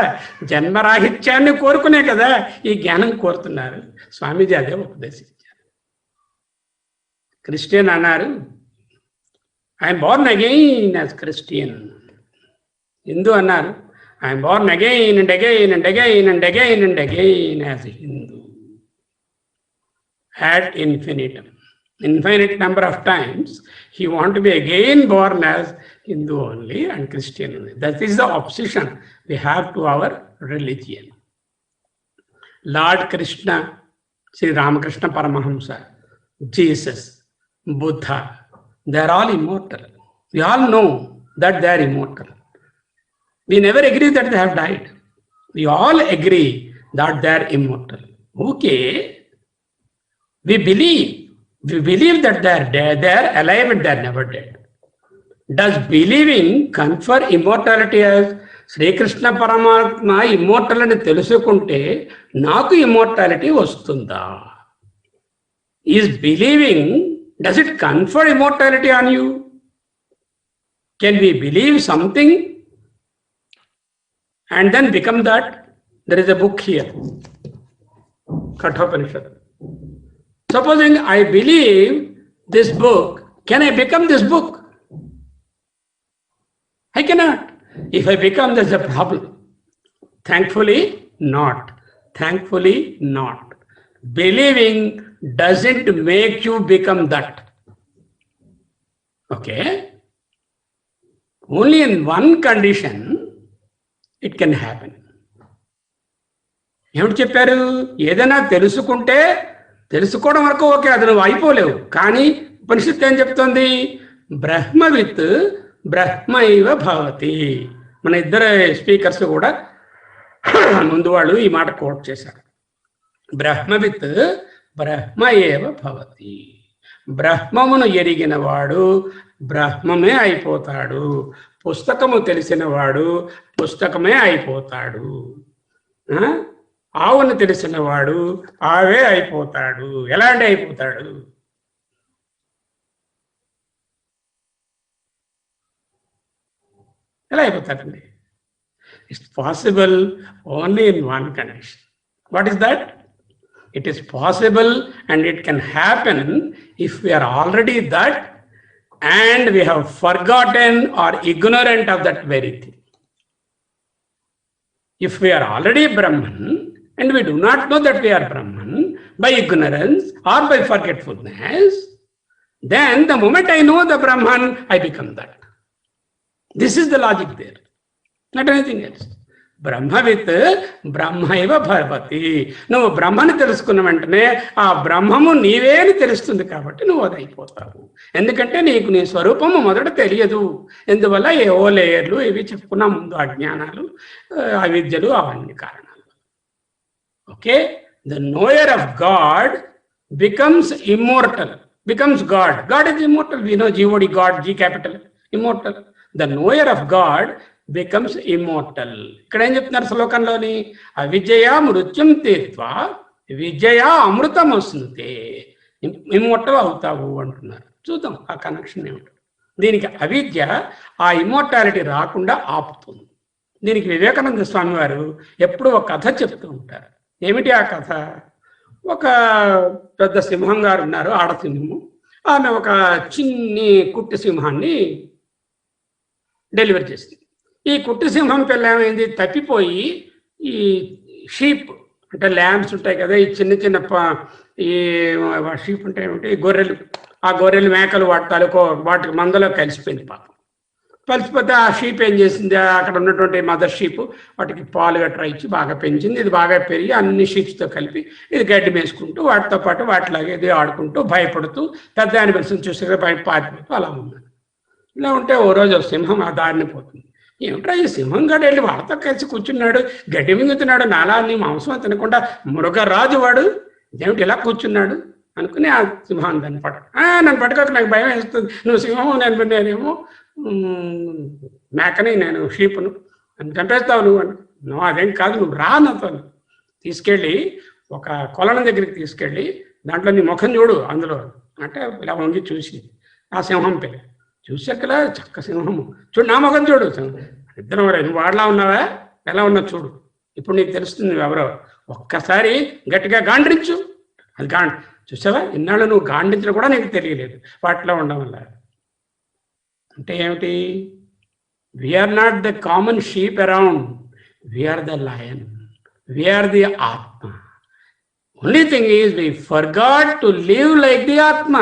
Speaker 1: జన్మరాహిత్యాన్ని కోరుకునే కదా ఈ జ్ఞానం కోరుతున్నారు. స్వామీజీ అదే ఉపదేశించారు. క్రిస్టియన్ అన్నారు, I'm born again as Christian. Hindu అన్నారు, I'm born again and again and again and again and again as Hindu. Ad infinitum. Infinite number of times he want to be again born as Hindu only and Christian only. That is the obsession we have to our religion. Lord Krishna, Sri Ramakrishna Paramahamsa, Jesus, Buddha, they are all immortal. We all know that they are immortal. We never agree that they have died. We all agree that they are immortal. Okay. We believe that they are dead, they are alive and they are never dead. Does believing confer immortality as Sri Krishna Paramatma immortal అని తెలుసుకుంటే నాకు immortality వస్తుందా? Is believing, does it confer immortality on you? Can we believe something and then become that? There is a book here, Kathopanishad. Supposing I believe this book, can I become this book? I cannot. If I become, there's a problem. Thankfully, not. Thankfully, not. Believing doesn't make you become that. Okay? Only in one condition it can happen. ఏమిటి చెప్పారు? ఏదైనా తెలుసుకుంటే తెలుసుకోవడం వరకు ఓకే, అది నువ్వు అయిపోలేవు. కానీ ఉపనిషత్తు ఏం చెప్తుంది? బ్రహ్మవిత్ బ్రహ్మైవ భవతి. మన ఇద్దరు స్పీకర్స్ కూడా ముందు వాళ్ళు ఈ మాట కోట్ చేశారు. బ్రహ్మవిత్ బ్రహ్మ ఏవ భవతి. బ్రహ్మమును ఎరిగిన వాడు బ్రహ్మమే అయిపోతాడు. పుస్తకము తెలిసిన వాడు పుస్తకమే అయిపోతాడు. ఆవును తెలిసిన వాడు ఆవే అయిపోతాడు. ఎలాంటి అయిపోతాడు? ఎలా అయిపోతాడండి? It's possible only in one condition. What is that? It is possible and it can happen if we are already that and we have forgotten or ignorant of that very thing. If we are already Brahman and we do not know that we are Brahman by ignorance or by forgetfulness, then the moment I know the Brahman, I become that. This is the logic there, not anything else. బ్రహ్మవిత్ బ్రహ్మైవ భవతి. నువ్వు బ్రహ్మని తెలుసుకున్న వెంటనే ఆ బ్రహ్మము నీవే అని తెలుస్తుంది. కాబట్టి నువ్వు అది అయిపోతావు. ఎందుకంటే నీకు నీ స్వరూపము మొదట తెలియదు. ఎందువల్ల ఏవో లేయర్లు ఇవి చెప్పుకున్నా ముందు, అజ్ఞానాలు, అవిద్యలు, అవన్నీ కారణాలు. Okay, the knower of God becomes immortal, becomes God. God is immortal. We know God, God, G capital, immortal. The knower of God becomes immortal. ఇక్కడ ఏం చెప్తున్నారు శ్లోకంలోని? అవిద్యయా మృత్యుం తీత్వా విద్యయా అమృతం వస్తుంది, ఇమ్మోర్టల్ అవుతావు అంటున్నారు. చూద్దాం ఆ కనెక్షన్ ఏమిటో. దీనికి అవిద్య ఆ ఇమ్మోర్టాలిటీ రాకుండా ఆపుతుంది. దీనికి వివేకానంద స్వామి వారు ఎప్పుడూ ఒక కథ చెప్తూ ఉంటారు. ఏమిటి ఆ కథ? ఒక పెద్ద సింహం గారు ఉన్నారు, ఆడసింహము. ఆమె ఒక చిన్ని కుట్టి సింహాన్ని డెలివరీ చేసింది. ఈ కుట్టి సింహం పిల్ల ఏమైంది? తప్పిపోయి ఈ షీప్ అంటే ల్యాంబ్స్ ఉంటాయి కదా, ఈ చిన్న చిన్న ఈ షీప్ ఉంటాయి ఏమిటి, గొర్రెలు. ఆ గొర్రెలు, మేకలు వాటి తాలూకో వాటికి మందలో కలిసిపోయింది పాపం. కలిసిపోతే ఆ షీప్ ఏం చేసింది? అక్కడ ఉన్నటువంటి మదర్ షీప్ వాటికి పాలు గట్రా ఇచ్చి బాగా పెంచింది. ఇది బాగా పెరిగి అన్ని షీప్స్తో కలిపి ఇది గడ్డి మేసుకుంటూ వాటితో పాటు వాటిలాగే ఇది ఆడుకుంటూ భయపడుతూ పెద్ద యానిమల్స్ని చూసి పారిపోతూ అలా ఉన్నది. ఇలా ఉంటే ఓ రోజు సింహం ఆ దారిని పోతుంది. ఏమిట్రా ఈ సింహం గడు వెళ్ళి వాళ్ళతో కలిసి కూర్చున్నాడు, గడ్డి మింగుతున్నాడు, నాలాన్ని మాంసం తినకుండా మృగరాజు వాడు ఏమిటి ఇలా కూర్చున్నాడు అనుకుని ఆ సింహాన్ని దాన్ని నన్ను పట్టుకోక నాకు భయం వేస్తుంది, నువ్వు సింహం నేనేమో మేకని, నేను షీపును, అని చంపేస్తావు నువ్వు అని. నువ్వు అదేం కాదు, నువ్వు రా నాతో తీసుకెళ్ళి ఒక కొలను దగ్గరికి తీసుకెళ్ళి దాంట్లో నీ ముఖం చూడు అందులో అంటే ఇలా వంగి చూసి ఆ సింహం పిల్ల చూసాకల చక్క సింహము చూడు, నా ముఖం చూడు. ఇద్దరు నువ్వు వాడలా ఉన్నావా, ఎలా ఉన్నావు చూడు, ఇప్పుడు నీకు తెలుస్తుంది నువ్వెవరో. ఒక్కసారి గట్టిగా గాండ్రించు. అది చూసావా, ఇన్నాళ్ళు నువ్వు గాండించడం కూడా నీకు తెలియలేదు వాటిలో ఉండడం వల్ల. అంటే ఏమిటి? We are not the common sheep around, we are the lion, we are the atma. Only thing is we forgot to live like the atma.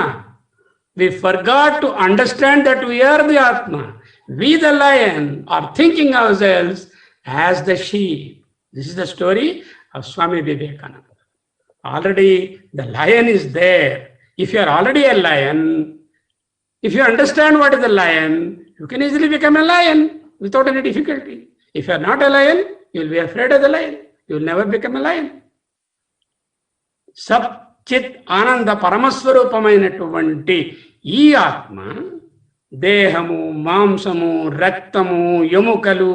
Speaker 1: We forgot to understand that we are the Atma. We, the lion, are thinking ourselves as the sheep. This is the story of Swami Vivekananda. Already the lion is there. If you are already a lion, if you understand what is the lion, you can easily become a lion without any difficulty. If you are not a lion, you will be afraid of the lion. You will never become a lion. చిత్ ఆనంద పరమస్వరూపమైనటువంటి ఈ ఆత్మ దేహము, మాంసము, రక్తము, ఎముకలు,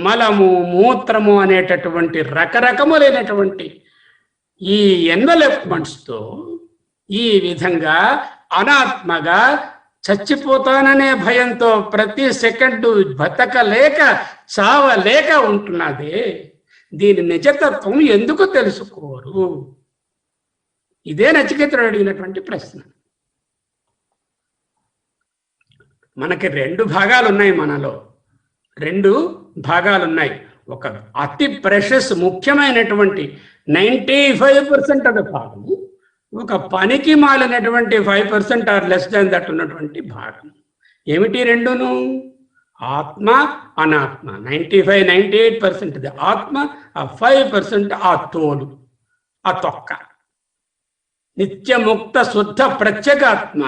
Speaker 1: మలము, మూత్రము అనేటటువంటి రకరకములైనటువంటి ఈ ఎన్వలప్మెంట్స్తో ఈ విధంగా అనాత్మగా చచ్చిపోతాననే భయంతో ప్రతి సెకండు బతకలేక చావలేక ఉంటున్నదే. దీని నిజతత్వం ఎందుకు తెలుసుకోరు? ఇదే నచికేతుడు అడిగినటువంటి ప్రశ్న. మనకి రెండు భాగాలు ఉన్నాయి, మనలో రెండు భాగాలు ఉన్నాయి. ఒక అతి ప్రెషస్ ముఖ్యమైనటువంటి 95% అనే భాగము, ఒక పనికి మాలినటువంటి 5% ఆర్ లెస్ దాన్ దట్ ఉన్నటువంటి భాగం. ఏమిటి రెండును? ఆత్మ, అనాత్మ. 98% ఆత్మ, ఆ 5% ఆ తోలు, ఆ తొక్క. నిత్యముక్త శుద్ధ ప్రత్యేగాత్మ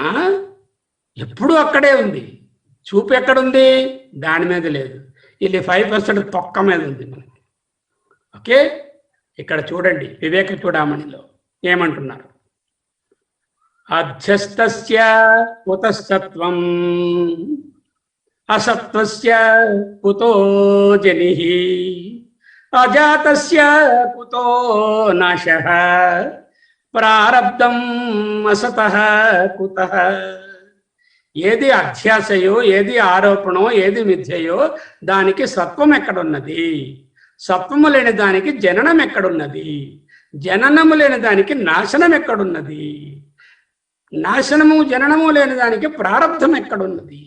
Speaker 1: ఎప్పుడూ అక్కడే ఉంది. చూపు ఎక్కడుంది? దాని మీద లేదు. ఇది 5% తొక్క మీద ఉంది మనకి. ఓకే, ఇక్కడ చూడండి వివేక చూడామణిలో ఏమంటున్నారు. అధ్యస్తస్య కుతస్తత్వం అసత్వస్య కుతో జనిః అజాతస్య కుతో నాశః ప్రారబ్ధం అసతః కుతః. ఏది అధ్యాసయో, ఏది ఆరోపణో, ఏది మిథ్యయో దానికి సత్వం ఎక్కడున్నది? సత్వము లేని దానికి జననం ఎక్కడున్నది? జననము లేని దానికి నాశనం ఎక్కడున్నది? నాశనము జననము లేని దానికి ప్రారబ్ధం ఎక్కడున్నది?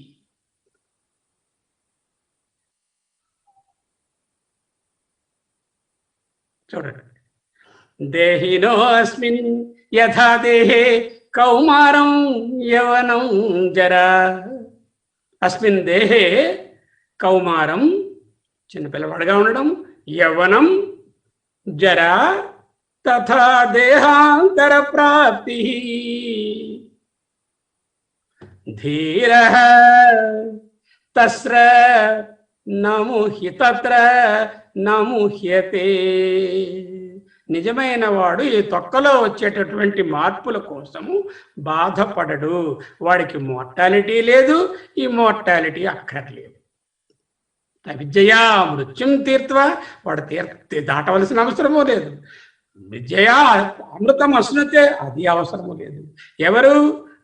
Speaker 1: చూడండి. దేహినోస్మిన్ యథా దేహే కౌమారం యవనం జరా. అస్మిన్ దేహే కౌమారం చిన్నపిల్లవాడుగా ఉండడం, యవనం, జరా, తథా దేహాంతర ప్రాప్తి. ధీరః తస్ర నముహ్య తత్ర నముహ్యతే. నిజమైన వాడు ఈ తొక్కలో వచ్చేటటువంటి మార్పుల కోసము బాధపడడు. వాడికి మోర్టాలిటీ లేదు, ఈ మోర్టాలిటీ అక్కర్లేదు. విద్యయా మృత్యుం తీర్త్వా, వాడు దాటవలసిన అవసరమూ లేదు. విద్యయా అమృతం అశ్నుతే, అది అవసరము లేదు. ఎవరు?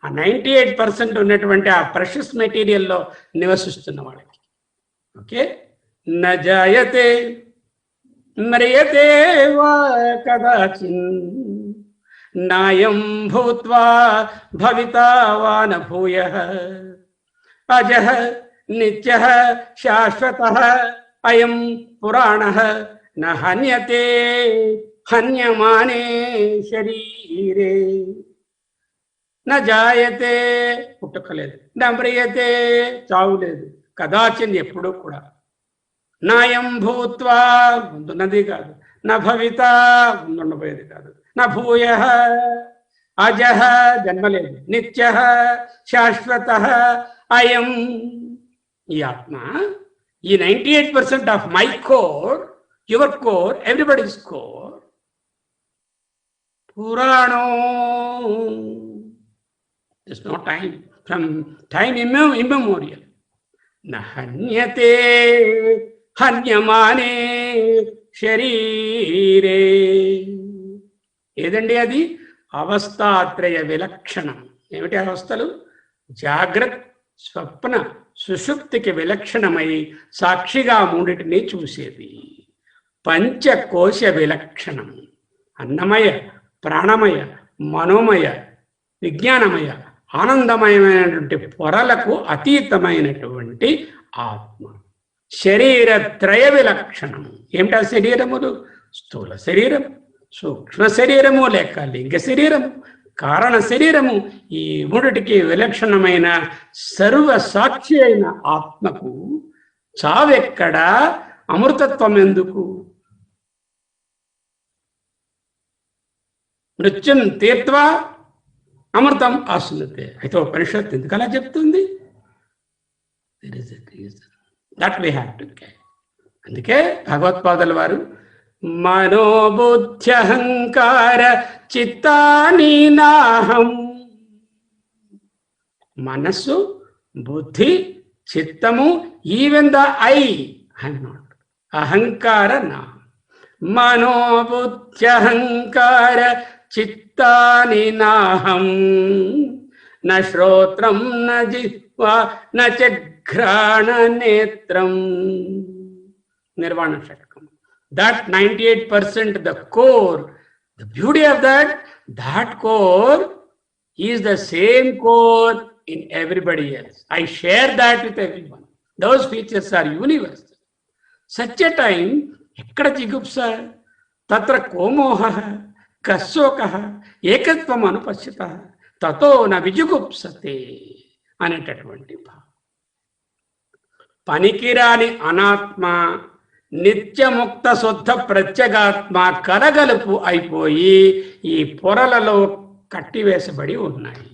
Speaker 1: ఆ 98% ఉన్నటువంటి ఆ ప్రెషస్ మెటీరియల్లో నివసిస్తున్న వాళ్ళకి. ఓకే, న జాయతే మ్రియతే వా కదాచిన్ నాయం భూత్వా భవితా వా న భూయః అజః నిత్యః శాశ్వతః అయం పురాణః న హన్యతే హన్యమానే శరీరే. న జాయతే పుట్టుకలేదు, న మ్రియతే చావు లేదు, కదాచిన్ ఎప్పుడూ కూడా. నాయం భూత్వా ముందున్నది కాదు, నా భవిత ముందుండబోయేది కాదు, నా భూయః అజః జన్మలేదు, నిత్యః శాశ్వతః అయం. ఈ ఆత్మ, ఈ 98% of my core, your core, everybody's core, పురాణో. There's no time. From time immemorial, నహన్యతే హన్యమానే శరీరే. ఏదండి అది? అవస్థాత్రయ విలక్షణం. ఏమిటి అవస్థలు? జాగ్రత్త, స్వప్న, సుషుప్తికి విలక్షణమై సాక్షిగా మూడిటిని చూసేది. పంచకోశ విలక్షణం. అన్నమయ, ప్రాణమయ, మనోమయ, విజ్ఞానమయ, ఆనందమయమైనటువంటి పొరలకు అతీతమైనటువంటి ఆత్మ. శరీరత్రయ విలక్షణం. ఏమిటా శరీరములు? స్థూల శరీరం, సూక్ష్మ శరీరము లేక లింగ శరీరము, కారణ శరీరము. ఈ మూడిటికి విలక్షణమైన సర్వ సాక్షి అయిన ఆత్మకు చావెక్కడా? అమృతత్వం ఎందుకు? మృత్యుం తీర్త్వా అమృతం ఆశ్నుతే. అయితే ఉపనిషత్తు ఎందుకు అలా చెప్తుంది? There is a reason that we have to care. అందుకే భగవత్పాదుల వారు మనోబుద్ధ్యహంకార చిత్తాని నాహం. మనస్సు, బుద్ధి, చిత్తము, ఈవెన్ ద ఐఎమ్ నాట్. అహంకార నా. మనోబుద్ధ్యహంకార చిత్తాని నాహం. న శ్రోత్రం న జిహ్వా న చఘ్రాణ నేత్రం. నిర్వాణ షట్కం. That 98%, the core, the beauty of that core is the same core in everybody else. I share that with everyone. Those features are universal. Such a time, ekkada jigupsa, tatra komoha, kassoka, ekatvam anupashyata, tato na vijugupsate అనేటటువంటి భావం. పనికిరాని అనాత్మ, నిత్యముక్త శుద్ధ ప్రత్యేగాత్మ కలగలుపు అయిపోయి ఈ పొరలలో కట్టివేసబడి ఉన్నాయి.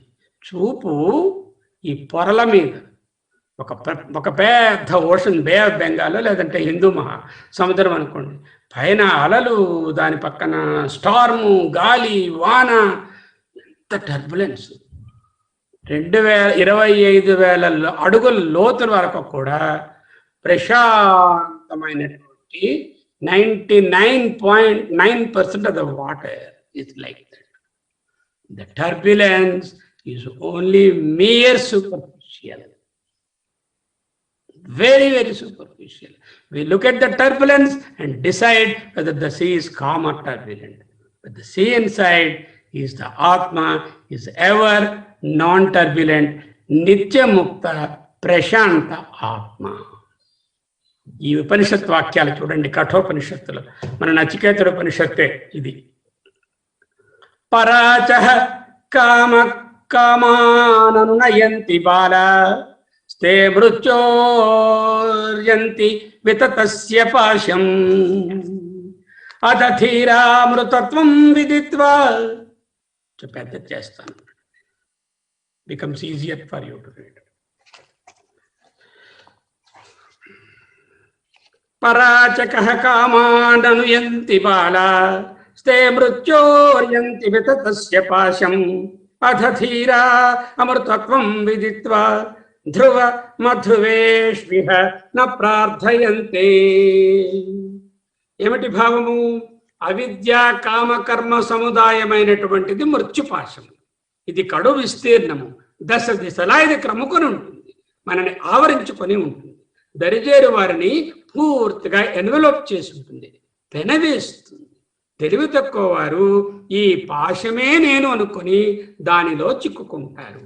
Speaker 1: చూపు ఈ పొరల మీద. ఒక పెద్ద ఓషన్, బే ఆఫ్ బెంగాల్ లేదంటే హిందూ సముద్రం అనుకోండి. పైన అలలు, దాని పక్కన స్టార్ము, గాలి, వాన, ఎంత టర్బులెన్స్. 25,000 అడుగుల లోతుల వరకు కూడా ప్రశాంతమైనటువంటి 99.9% of the water is like that. The turbulence is only mere superficial. Very, very superficial. We look at the turbulence and decide whether the sea is calm or turbulent. But the sea inside is the Atma, is ever non-turbulent, Nitya Mukta, Prashanta Atma. ఈ ఉపనిషత్ వాక్యాలు చూడండి. కఠోపనిషత్తులు, మన నచికేతుడు ఉపనిషత్తే ఇది. పరాచః కామ కామానను నయంతి బాల స్తే మృత్యోర్యంతి వితతస్య పాశం అదధీరామృతత్వం విదిత్వా. పెద్ద చేస్తాను, becomes easier for you to read. పరాచకః కామాననుయంతి Bala స్తే మృత్యోర్యంతి వితతస్య పాశం అధధీరా అమృతత్వం విదిత్వా ధ్రువ మధువేష్విహ న ప్రార్థయంతే. ఏమిటి భావము? అవిద్య కామకర్మ సముదాయమైనటువంటిది మృత్యుపాశం. ఇది కడు విస్తీర్ణము, దశ దిశలా ఇది క్రముకొని ఉంటుంది, మనని ఆవరించుకొని ఉంటుంది, దరిజేరు వారిని పూర్తిగా ఎన్వెలోప్ చేసి ఉంటుంది, పెనవేస్తుంది. తెలివి తక్కువ వారు ఈ పాశమే నేను అనుకొని దానిలో చిక్కుకుంటారు.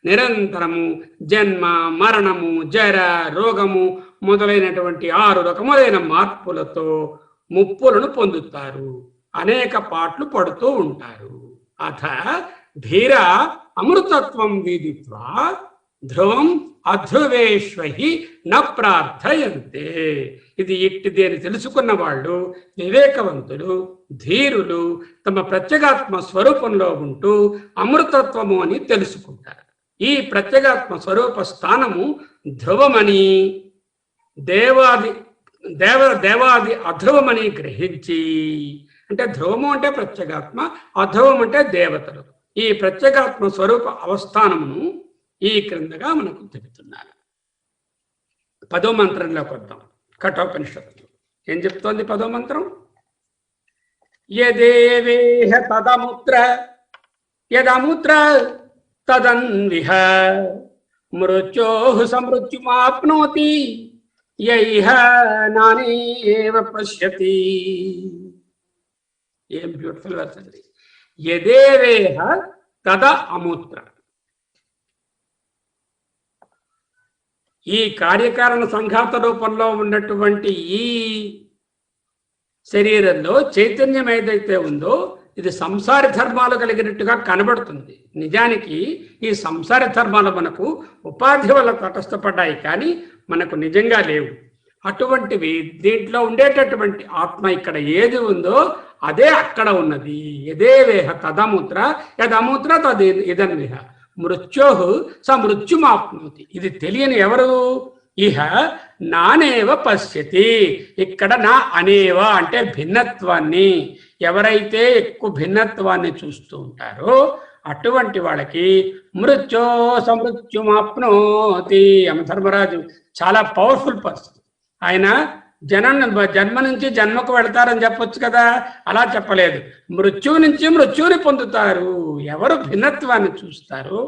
Speaker 1: నిరంతరము జన్మ, మరణము, జర, రోగము మొదలైనటువంటి 6 రకములైన మార్పులతో ముప్పులను పొందుతారు, అనేక పాట్లు పడుతూ ఉంటారు. అథ ధీర అమృతత్వం వీదిత్వా ధ్రువం అధ్రువేష్వహి న ప్రార్థయంతే. ఇది ఇట్టిది అని తెలుసుకున్న వాళ్ళు వివేకవంతులు, ధీరులు, తమ ప్రత్యేగాత్మ స్వరూపంలో ఉంటూ అమృతత్వము అని తెలుసుకుంటారు. ఈ ప్రత్యేగాత్మ స్వరూప స్థానము ధ్రువమని, దేవాది అధ్రువమని గ్రహించి, అంటే ధ్రువము అంటే ప్రత్యేగాత్మ, అధ్రువం అంటే దేవతలు. ఈ ప్రత్యేగాత్మ స్వరూప అవస్థానమును ఈ క్రిందగా మనకు చెబుతున్నారు. పదో మంత్రంలోకి వద్దాం. కఠోపనిషత్తు ఏం చెప్తోంది పదో మంత్రం? యదేవేహ తదముత్ర యదముత్ర తదన్విహ మృత్యోః సమృత్యుమాప్నోతి యైహ నానేవ పశ్యతి. ఏం బ్యూటిఫుల్ వర్స్ అండి. యదేవేహ తద అమూత్ర. ఈ కార్యకారణ సంఘాత రూపంలో ఉన్నటువంటి ఈ శరీరంలో చైతన్యం ఏదైతే ఉందో ఇది సంసార ధర్మాలు కలిగినట్టుగా కనబడుతుంది. నిజానికి ఈ సంసార ధర్మాలు మనకు ఉపాధి వల్ల తటస్థపడ్డాయి, కానీ మనకు నిజంగా లేవు. అటువంటివి దీంట్లో ఉండేటటువంటి ఆత్మ ఇక్కడ ఏది ఉందో అదే అక్కడ ఉన్నది. యదేవేహ తదముత్ర యదముత్ర తద్ ఇదన్విహ మృత్యోః స మృత్యుమాప్నోతి. ఇది తెలియని ఎవరు? ఇహ నానేవ పశ్యతి. ఇక్కడ నా అనేవ అంటే భిన్నత్వాన్ని, ఎవరైతే ఎక్కువ భిన్నత్వాన్ని చూస్తూ ఉంటారో అటువంటి వాళ్ళకి మృత్యో సమృత్యుమాప్నోతి. యమధర్మరాజు చాలా పవర్ఫుల్ పర్సన్. ఆయన జన్మ నుంచి జన్మకు వెళతారని చెప్పొచ్చు కదా, అలా చెప్పలేదు. మృత్యువు నుంచి మృత్యువుని పొందుతారు. ఎవరు భిన్నత్వాన్ని చూస్తారో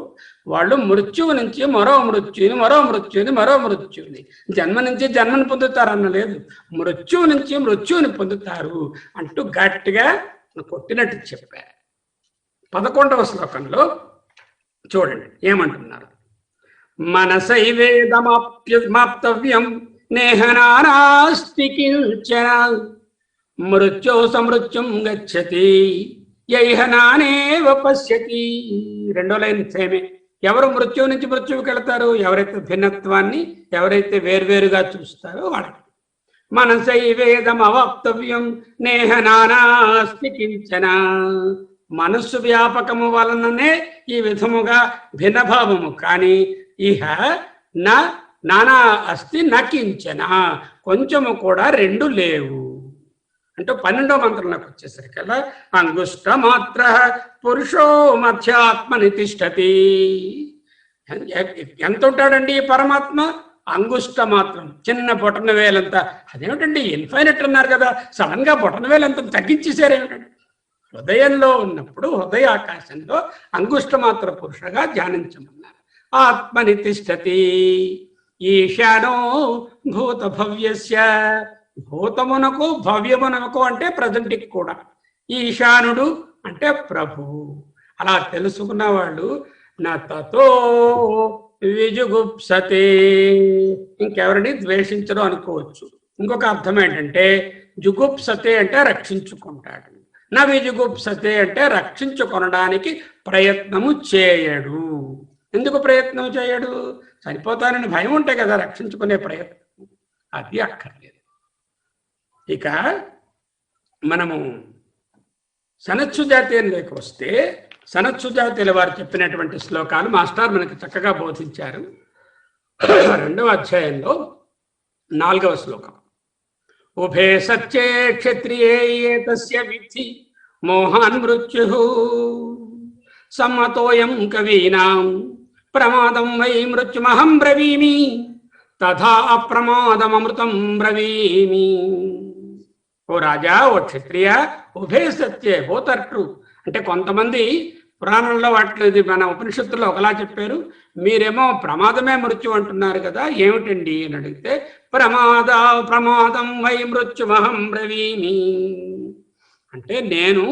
Speaker 1: వాళ్ళు మృత్యువు నుంచి మరో మృత్యుని, మరో మృత్యుని, మరో మృత్యుని, జన్మ నుంచి జన్మను పొందుతారు అన్నలేదు. మృత్యువు నుంచి మృత్యువుని పొందుతారు అంటూ గట్టిగా కొట్టినట్టు చెప్పారు. 11వ శ్లోకంలో చూడండి ఏమంటున్నారు. మనసైవేదమాప్తవ్యం నేహనానాస్తి కించన మృత్యో సమృత్యుం గచ్చతి యైహ నానేవ పశ్యతి. రెండో లైన్ సేమే. ఎవరు మృత్యువు నుంచి మృత్యువుకి వెళతారు? ఎవరైతే భిన్నత్వాన్ని, ఎవరైతే వేర్వేరుగా చూస్తారో వాళ్ళకి. మనసైవేదం అవాప్తవ్యం నేహ నానాస్తి కించన. మనస్సు వ్యాపకము వలననే ఈ విధముగా భిన్నభావము, కానీ ఇహ నా నానా అస్తి నకించన, కొంచెము కూడా రెండు లేవు అంటూ 12వ మంత్రంలోకి వచ్చేసరికల్లా అంగుష్ట మాత్ర పురుషో మధ్యాత్మని తిష్టతి. ఎంత ఉంటాడండి పరమాత్మ? అంగుష్ట మాత్రం, చిన్న బొటన వేలంత. అదేమిటండి ఇన్ఫైనట్ అన్నారు కదా, సడన్ గా బొటన వేలంత తగ్గించేశారేమిటండి? హృదయంలో ఉన్నప్పుడు హృదయ ఆకాశంలో అంగుష్ట మాత్ర పురుషగా ధ్యానించమన్నారు. ఆత్మని తిష్టతి ఈశానో భూత భవ్యస్య. భూతమునకు భవ్యమునకు అంటే ప్రజెంట్కి కూడా ఈశానుడు అంటే ప్రభువు. అలా తెలుసుకున్న వాళ్ళు నా తతో విజుగుప్సతే, ఇంకెవరిని ద్వేషించడం అనుకోవచ్చు. ఇంకొక అర్థం ఏంటంటే జుగుప్సతే అంటే రక్షించుకుంటాడు, నా విజుగుప్సతే అంటే రక్షించుకొనడానికి ప్రయత్నము చేయడు. ఎందుకు ప్రయత్నం చేయడు? చనిపోతానని భయం ఉంటే కదా రక్షించుకునే ప్రయత్నం, అది అక్కర్లేదు. ఇక మనము సనత్సు జాతీయంలోకి వస్తే సనత్సు జాతీయుల వారు చెప్పినటువంటి శ్లోకాలు మాస్టర్ మనకి చక్కగా బోధించారు. 2వ అధ్యాయంలో 4వ శ్లోకం. ఉభే సత్యే క్షత్రియే ఏతస్య విద్ధి మోహాన్ మృత్యుః సమ్మతోయం కవీనాం ప్రమాదం వై మృత్యుమహం బ్రవీమి తథా అప్రమాదమృతం బ్రవీమి. ఓ రాజా, ఓ క్షత్రియ, ఉభయ సత్యే, బోత్ ఆర్ ట్రూ. అంటే కొంతమంది పురాణంలో వాటి మన ఉపనిషత్తుల్లో ఒకలా చెప్పారు, మీరేమో ప్రమాదమే మృత్యు అంటున్నారు కదా, ఏమిటండి అని అడిగితే ప్రమాదం వై మృత్యుమహం బ్రవీమి. అంటే నేను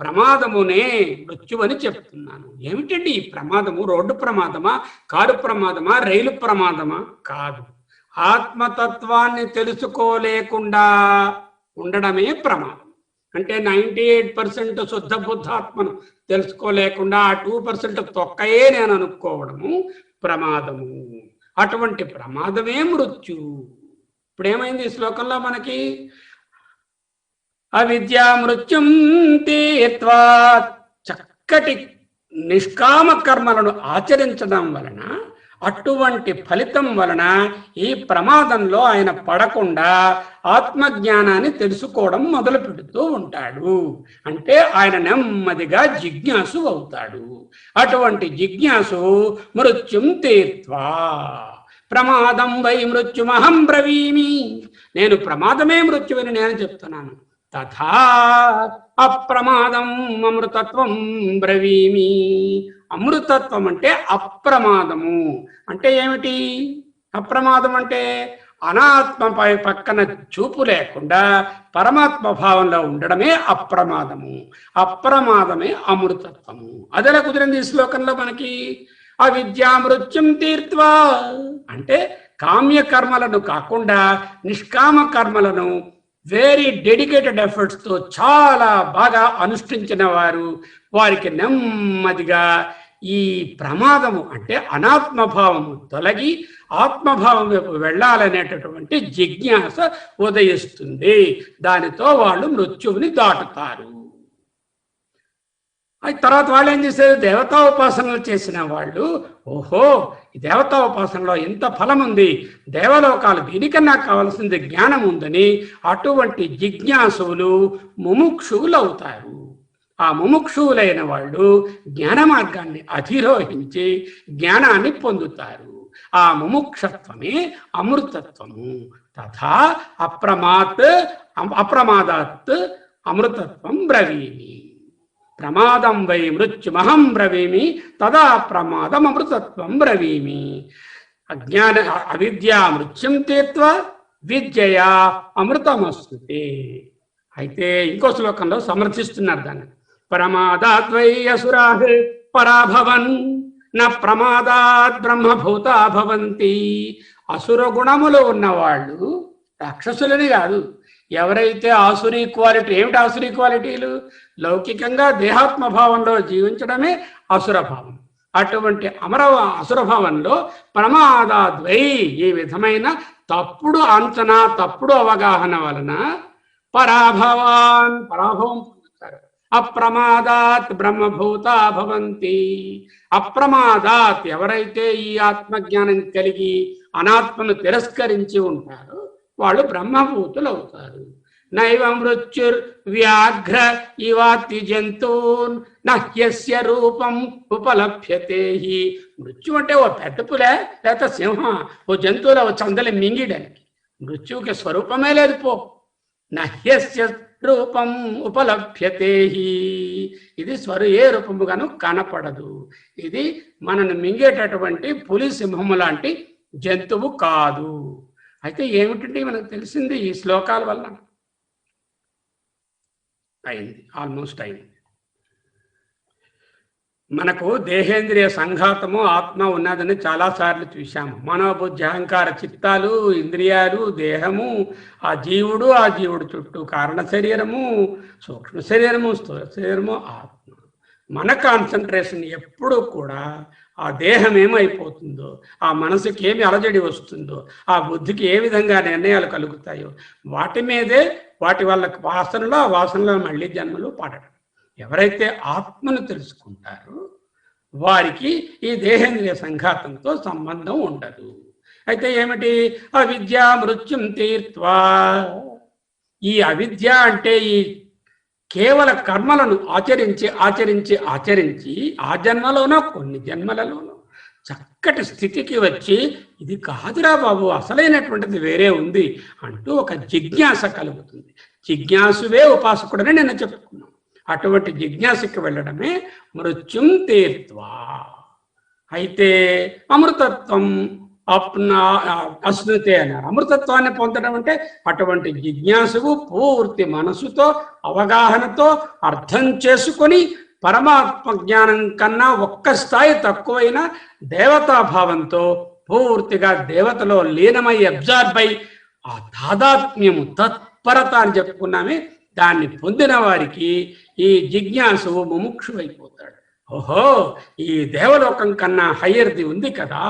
Speaker 1: ప్రమాదమునే మృత్యువని చెప్తున్నాను. ఏమిటండి ఈ ప్రమాదము? రోడ్డు ప్రమాదమా, కారు ప్రమాదమా, రైలు ప్రమాదమా? కాదు, ఆత్మతత్వాన్ని తెలుసుకోలేకుండా ఉండడమే ప్రమాదం. అంటే 98% శుద్ధ బుద్ధాత్మను తెలుసుకోలేకుండా ఆ 2% తొక్కయే నేను అనుకోవడము ప్రమాదము. అటువంటి ప్రమాదమే మృత్యు. ఇప్పుడు ఏమైంది ఈ శ్లోకంలో మనకి? అవిద్యా మృత్యుం తీర్త్వా, చక్కటి నిష్కామ కర్మలను ఆచరించడం వలన అటువంటి ఫలితం వలన ఈ ప్రమాదంలో ఆయన పడకుండా ఆత్మజ్ఞానాన్ని తెలుసుకోవడం మొదలు పెడుతూ ఉంటాడు. అంటే ఆయన నెమ్మదిగా జిజ్ఞాసు అవుతాడు. అటువంటి జిజ్ఞాసు మృత్యుం తీర్త్వా, ప్రమాదం వై మృత్యుమహం బ్రవీమి, నేను ప్రమాదమే మృత్యువని నేను చెప్తున్నాను. తథా అప్రమాదం అమృతత్వం బ్రవీమి. అమృతత్వం అంటే అప్రమాదము అంటే ఏమిటి? అప్రమాదం అంటే అనాత్మపై పక్కన చూపు లేకుండా పరమాత్మ భావంలో ఉండడమే అప్రమాదము. అప్రమాదమే అమృతత్వము. అదెలా కుదిరింది ఈ శ్లోకంలో మనకి? అవిద్యా మృత్యుం తీర్త్వా అంటే కామ్య కర్మలను కాకుండా నిష్కామ కర్మలను వెరీ డెడికేటెడ్ ఎఫర్ట్స్తో చాలా బాగా అనుష్ఠించిన వారు, వారికి నెమ్మదిగా ఈ ప్రమాదము అంటే అనాత్మభావము తొలగి ఆత్మభావం వైపు వెళ్ళాలనేటటువంటి జిజ్ఞాస ఉదయిస్తుంది. దానితో వాళ్ళు మృత్యువుని దాటుతారు. అది తర్వాత వాళ్ళు ఏం చేశారు? దేవతా ఉపాసనలు చేసిన వాళ్ళు, ఓహో ఈ దేవతా ఉపాసనలో ఎంత ఫలం ఉంది, దేవలోకాలు దీనికన్నా కావాల్సింది జ్ఞానం ఉందని అటువంటి జిజ్ఞాసువులు ముముక్షువులు అవుతారు. ఆ ముముక్షువులైన వాళ్ళు జ్ఞాన మార్గాన్ని అధిరోహించి జ్ఞానాన్ని పొందుతారు. ఆ ముముక్షత్వమే అమృతత్వము. తథా అప్రమాదాత్ అమృతత్వం బ్రవీమి. ప్రమాదం వై మృత్యుమహం బ్రవీమి తదా ప్రమాదం అమృతత్వం బ్రవీమి. అజ్ఞాన అవిద్యా మృత్యుం తీర్త్వా విద్యయా అమృతమస్తుతే. అయితే ఇంకో శ్లోకంలో సమర్థిస్తున్నారు దాన్ని. ప్రమాదాద్వై అసురాః పరాభవన్ న ప్రమాదాత్ బ్రహ్మభూతా భవంతి. అసుర గుణములు ఉన్నవాళ్ళు రాక్షసులని కాదు. ఎవరైతే ఆసురీ క్వాలిటీ, ఏమిటి ఆసురీ క్వాలిటీలు? లౌకికంగా దేహాత్మభావంలో జీవించడమే అసురభావం. అటువంటి అసురభావంలో ప్రమాదాద్వై ఈ విధమైన తప్పుడు అంచనా, తప్పుడు అవగాహన వలన పరాభవం పొందుతారు. అప్రమాదాత్ బ్రహ్మభూతా భవంతి. అప్రమాదాత్ ఎవరైతే ఈ ఆత్మజ్ఞానం కలిగి అనాత్మను తిరస్కరించి ఉంటారో వాళ్ళు బ్రహ్మభూతులు అవుతారు. నైవ మృత్యుర్ వ్యాఘ్ర ఇవాతి జంతూన్ నహ్యస్య రూపం ఉపలభ్యతే. మృత్యు అంటే ఓ పెద్ద పులే లేక సింహం, ఓ జంతువుల చందలి మింగిడానికి. మృత్యువుకి స్వరూపమే లేదు. పో నహ్యస్య రూపం ఉపలభ్యతే. ఇది ఏ రూపముగాను కనపడదు. ఇది మనను మింగేటటువంటి పులి సింహము లాంటి జంతువు కాదు. అయితే ఏమిటంటే మనకు తెలిసింది ఈ శ్లోకాల వల్ల అయింది, ఆల్మోస్ట్ అయింది. మనకు దేహేంద్రియ సంఘాతము ఆత్మ ఉన్నదని చాలాసార్లు చూశాము. మనోబుద్ధి అహంకార చిత్తాలు, ఇంద్రియాలు, దేహము, ఆ జీవుడు చుట్టూ కారణ శరీరము, సూక్ష్మ శరీరము, స్థూల శరీరము, ఆత్మ. మన కాన్సన్ట్రేషన్ ఎప్పుడు కూడా ఆ దేహం ఏమైపోతుందో, ఆ మనసుకి ఏమి అలజడి వస్తుందో, ఆ బుద్ధికి ఏ విధంగా నిర్ణయాలు కలుగుతాయో వాటి మీదే, వాటి వల్ల వాసనలో మళ్ళీ జన్మలు పడడం. ఎవరైతే ఆత్మను తెలుసుకుంటారో వారికి ఈ దేహేంద్రియ సంఘాతంతో సంబంధం ఉండదు. అయితే ఏమిటి? అవిద్యా మృత్యుం తీర్త్వా. ఈ అవిద్య అంటే ఈ కేవల కర్మలను ఆచరించి ఆ జన్మలోనో కొన్ని జన్మలలోనో చక్కటి స్థితికి వచ్చి ఇది కాదురా బాబు, అసలైనటువంటిది వేరే ఉంది అంటూ ఒక జిజ్ఞాస కలుగుతుంది. జిజ్ఞాసువే ఉపాసకుడని నేను చెప్పుకున్నాను. అటువంటి జిజ్ఞాసకి వెళ్ళడమే మృత్యుం తీర్త్వా. అయితే అమృతత్వం అశ్నుతే అన్నారు. అమృతత్వాన్ని పొందడం అంటే అటువంటి జిజ్ఞాసువు పూర్తి మనసుతో, అవగాహనతో అర్థం చేసుకొని పరమాత్మ జ్ఞానం కన్నా ఒక్క స్థాయి తక్కువైన దేవతాభావంతో పూర్తిగా దేవతలో లీనమై అబ్జార్బ్ అయి ఆ తాదాత్మ్యము, తత్పరత అని చెప్పుకున్నామే, దాన్ని పొందిన వారికి ఈ జిజ్ఞాసువు ముముక్షువైపోతాడు. ఓహో, ఈ దేవలోకం కన్నా హయ్యర్ది ఉంది కదా,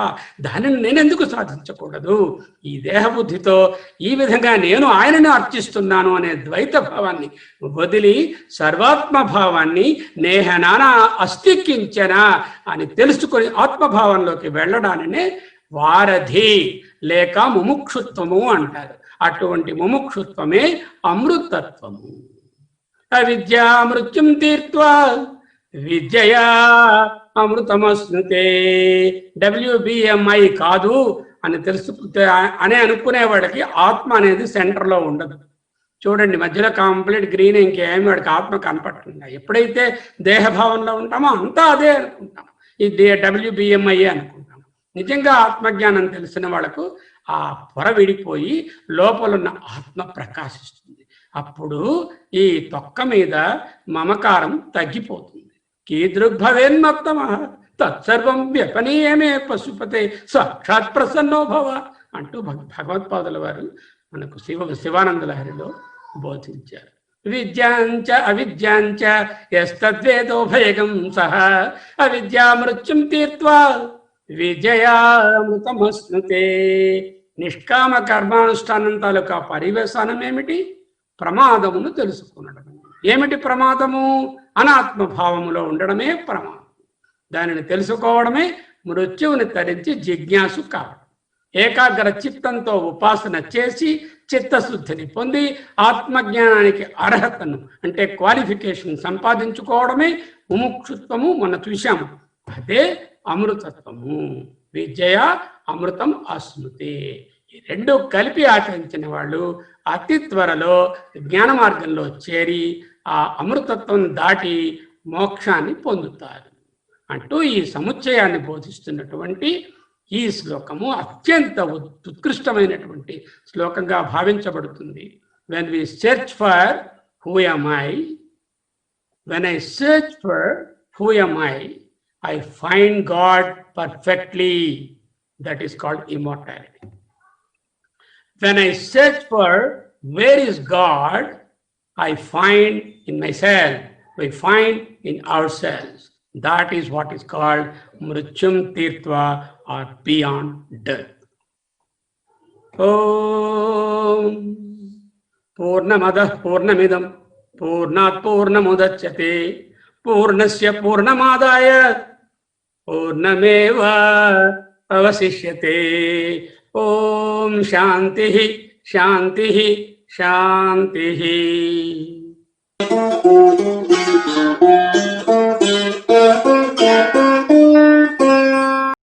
Speaker 1: దానిని నేనెందుకు సాధించకూడదు? ఈ దేహబుద్ధితో ఈ విధంగా నేను ఆయనను అర్చిస్తున్నాను అనే ద్వైత భావాన్ని వదిలి సర్వాత్మభావాన్ని నేహనానా అస్తికించనా అని తెలుసుకొని ఆత్మభావంలోకి వెళ్ళడానినే వారధి లేక ముముక్షుత్వము అంటారు. అటువంటి ముముక్షుత్వమే అమృతత్వము. అవిద్యా మృత్యుం తీర్త్వా విద్యయా అమృతమస్నుతే. WBMI కాదు, అని అని అనుకునేవాడికి ఆత్మ అనేది సెంటర్లో ఉండదు. చూడండి, మధ్యలో కంప్లీట్ గ్రీన్, ఇంకేమి వాడికి ఆత్మ కనపడుతుంది. ఎప్పుడైతే దేహభావంలో ఉంటామో అంతా అదే అనుకుంటాం, ఇది WBMIA అనుకుంటాం. నిజంగా ఆత్మజ్ఞానం తెలిసిన వాళ్ళకు ఆ పొర విడిపోయి లోపలున్న ఆత్మ ప్రకాశిస్తుంది. అప్పుడు ఈ తొక్క మీద మమకారం తగ్గిపోతుంది. కీదృగ్భవేన్మత్తమ తత్సర్వం వ్యపనీయమే పశుపతే సాక్షాత్ ప్రసన్నో భవ అంటూ భగవత్పాదుల వారు మనకు శివానంద లహరిలో బోధించారు. విద్యాంచ అవిద్యాంచ యస్తద్వేదోభయగం సహ అవిద్యా మృత్యుం తీర్త్వా విజయామృతమశ్నుతే. నిష్కామ కర్మానుష్ఠానం తాలూకా పరివేశానం ఏమిటి? ప్రమాదమును తెలుసుకునడం. ఏమిటి ప్రమాదము? అనాత్మభావములో ఉండడమే ప్రమాదం. దానిని తెలుసుకోవడమే మృత్యువుని తరించి జిజ్ఞాసు కావడం. ఏకాగ్ర చిత్తంతో ఉపాసన చేసి చిత్తశుద్ధిని పొంది ఆత్మజ్ఞానానికి అర్హతను అంటే క్వాలిఫికేషన్ సంపాదించుకోవడమే ముముక్షుత్వము. మనం చూశాము, అదే అమృతత్వము. విద్య అమృతం అస్మృతి. ఈ రెండు కలిపి ఆచరించిన వాళ్ళు అతి త్వరలో జ్ఞాన మార్గంలో చేరి ఆ అమృతత్వం దాటి మోక్షాన్ని పొందుతారు అంటూ ఈ సముచ్చయాన్ని బోధిస్తున్నటువంటి ఈ శ్లోకము అత్యంత ఉత్కృష్టమైనటువంటి శ్లోకంగా భావించబడుతుంది. when we search for who am I, when I search for who am I find God perfectly. That is called immortality. When I search for where is God, I find in myself, we find in ourselves. That is what is called mrityum tirtva or beyond death. Om Purnamadah Purnamidam Purnat Purnamudachyate Purnasya Purnamadaya Purnameva Avasishyate. Om Shantihi Shantihi Shantihi.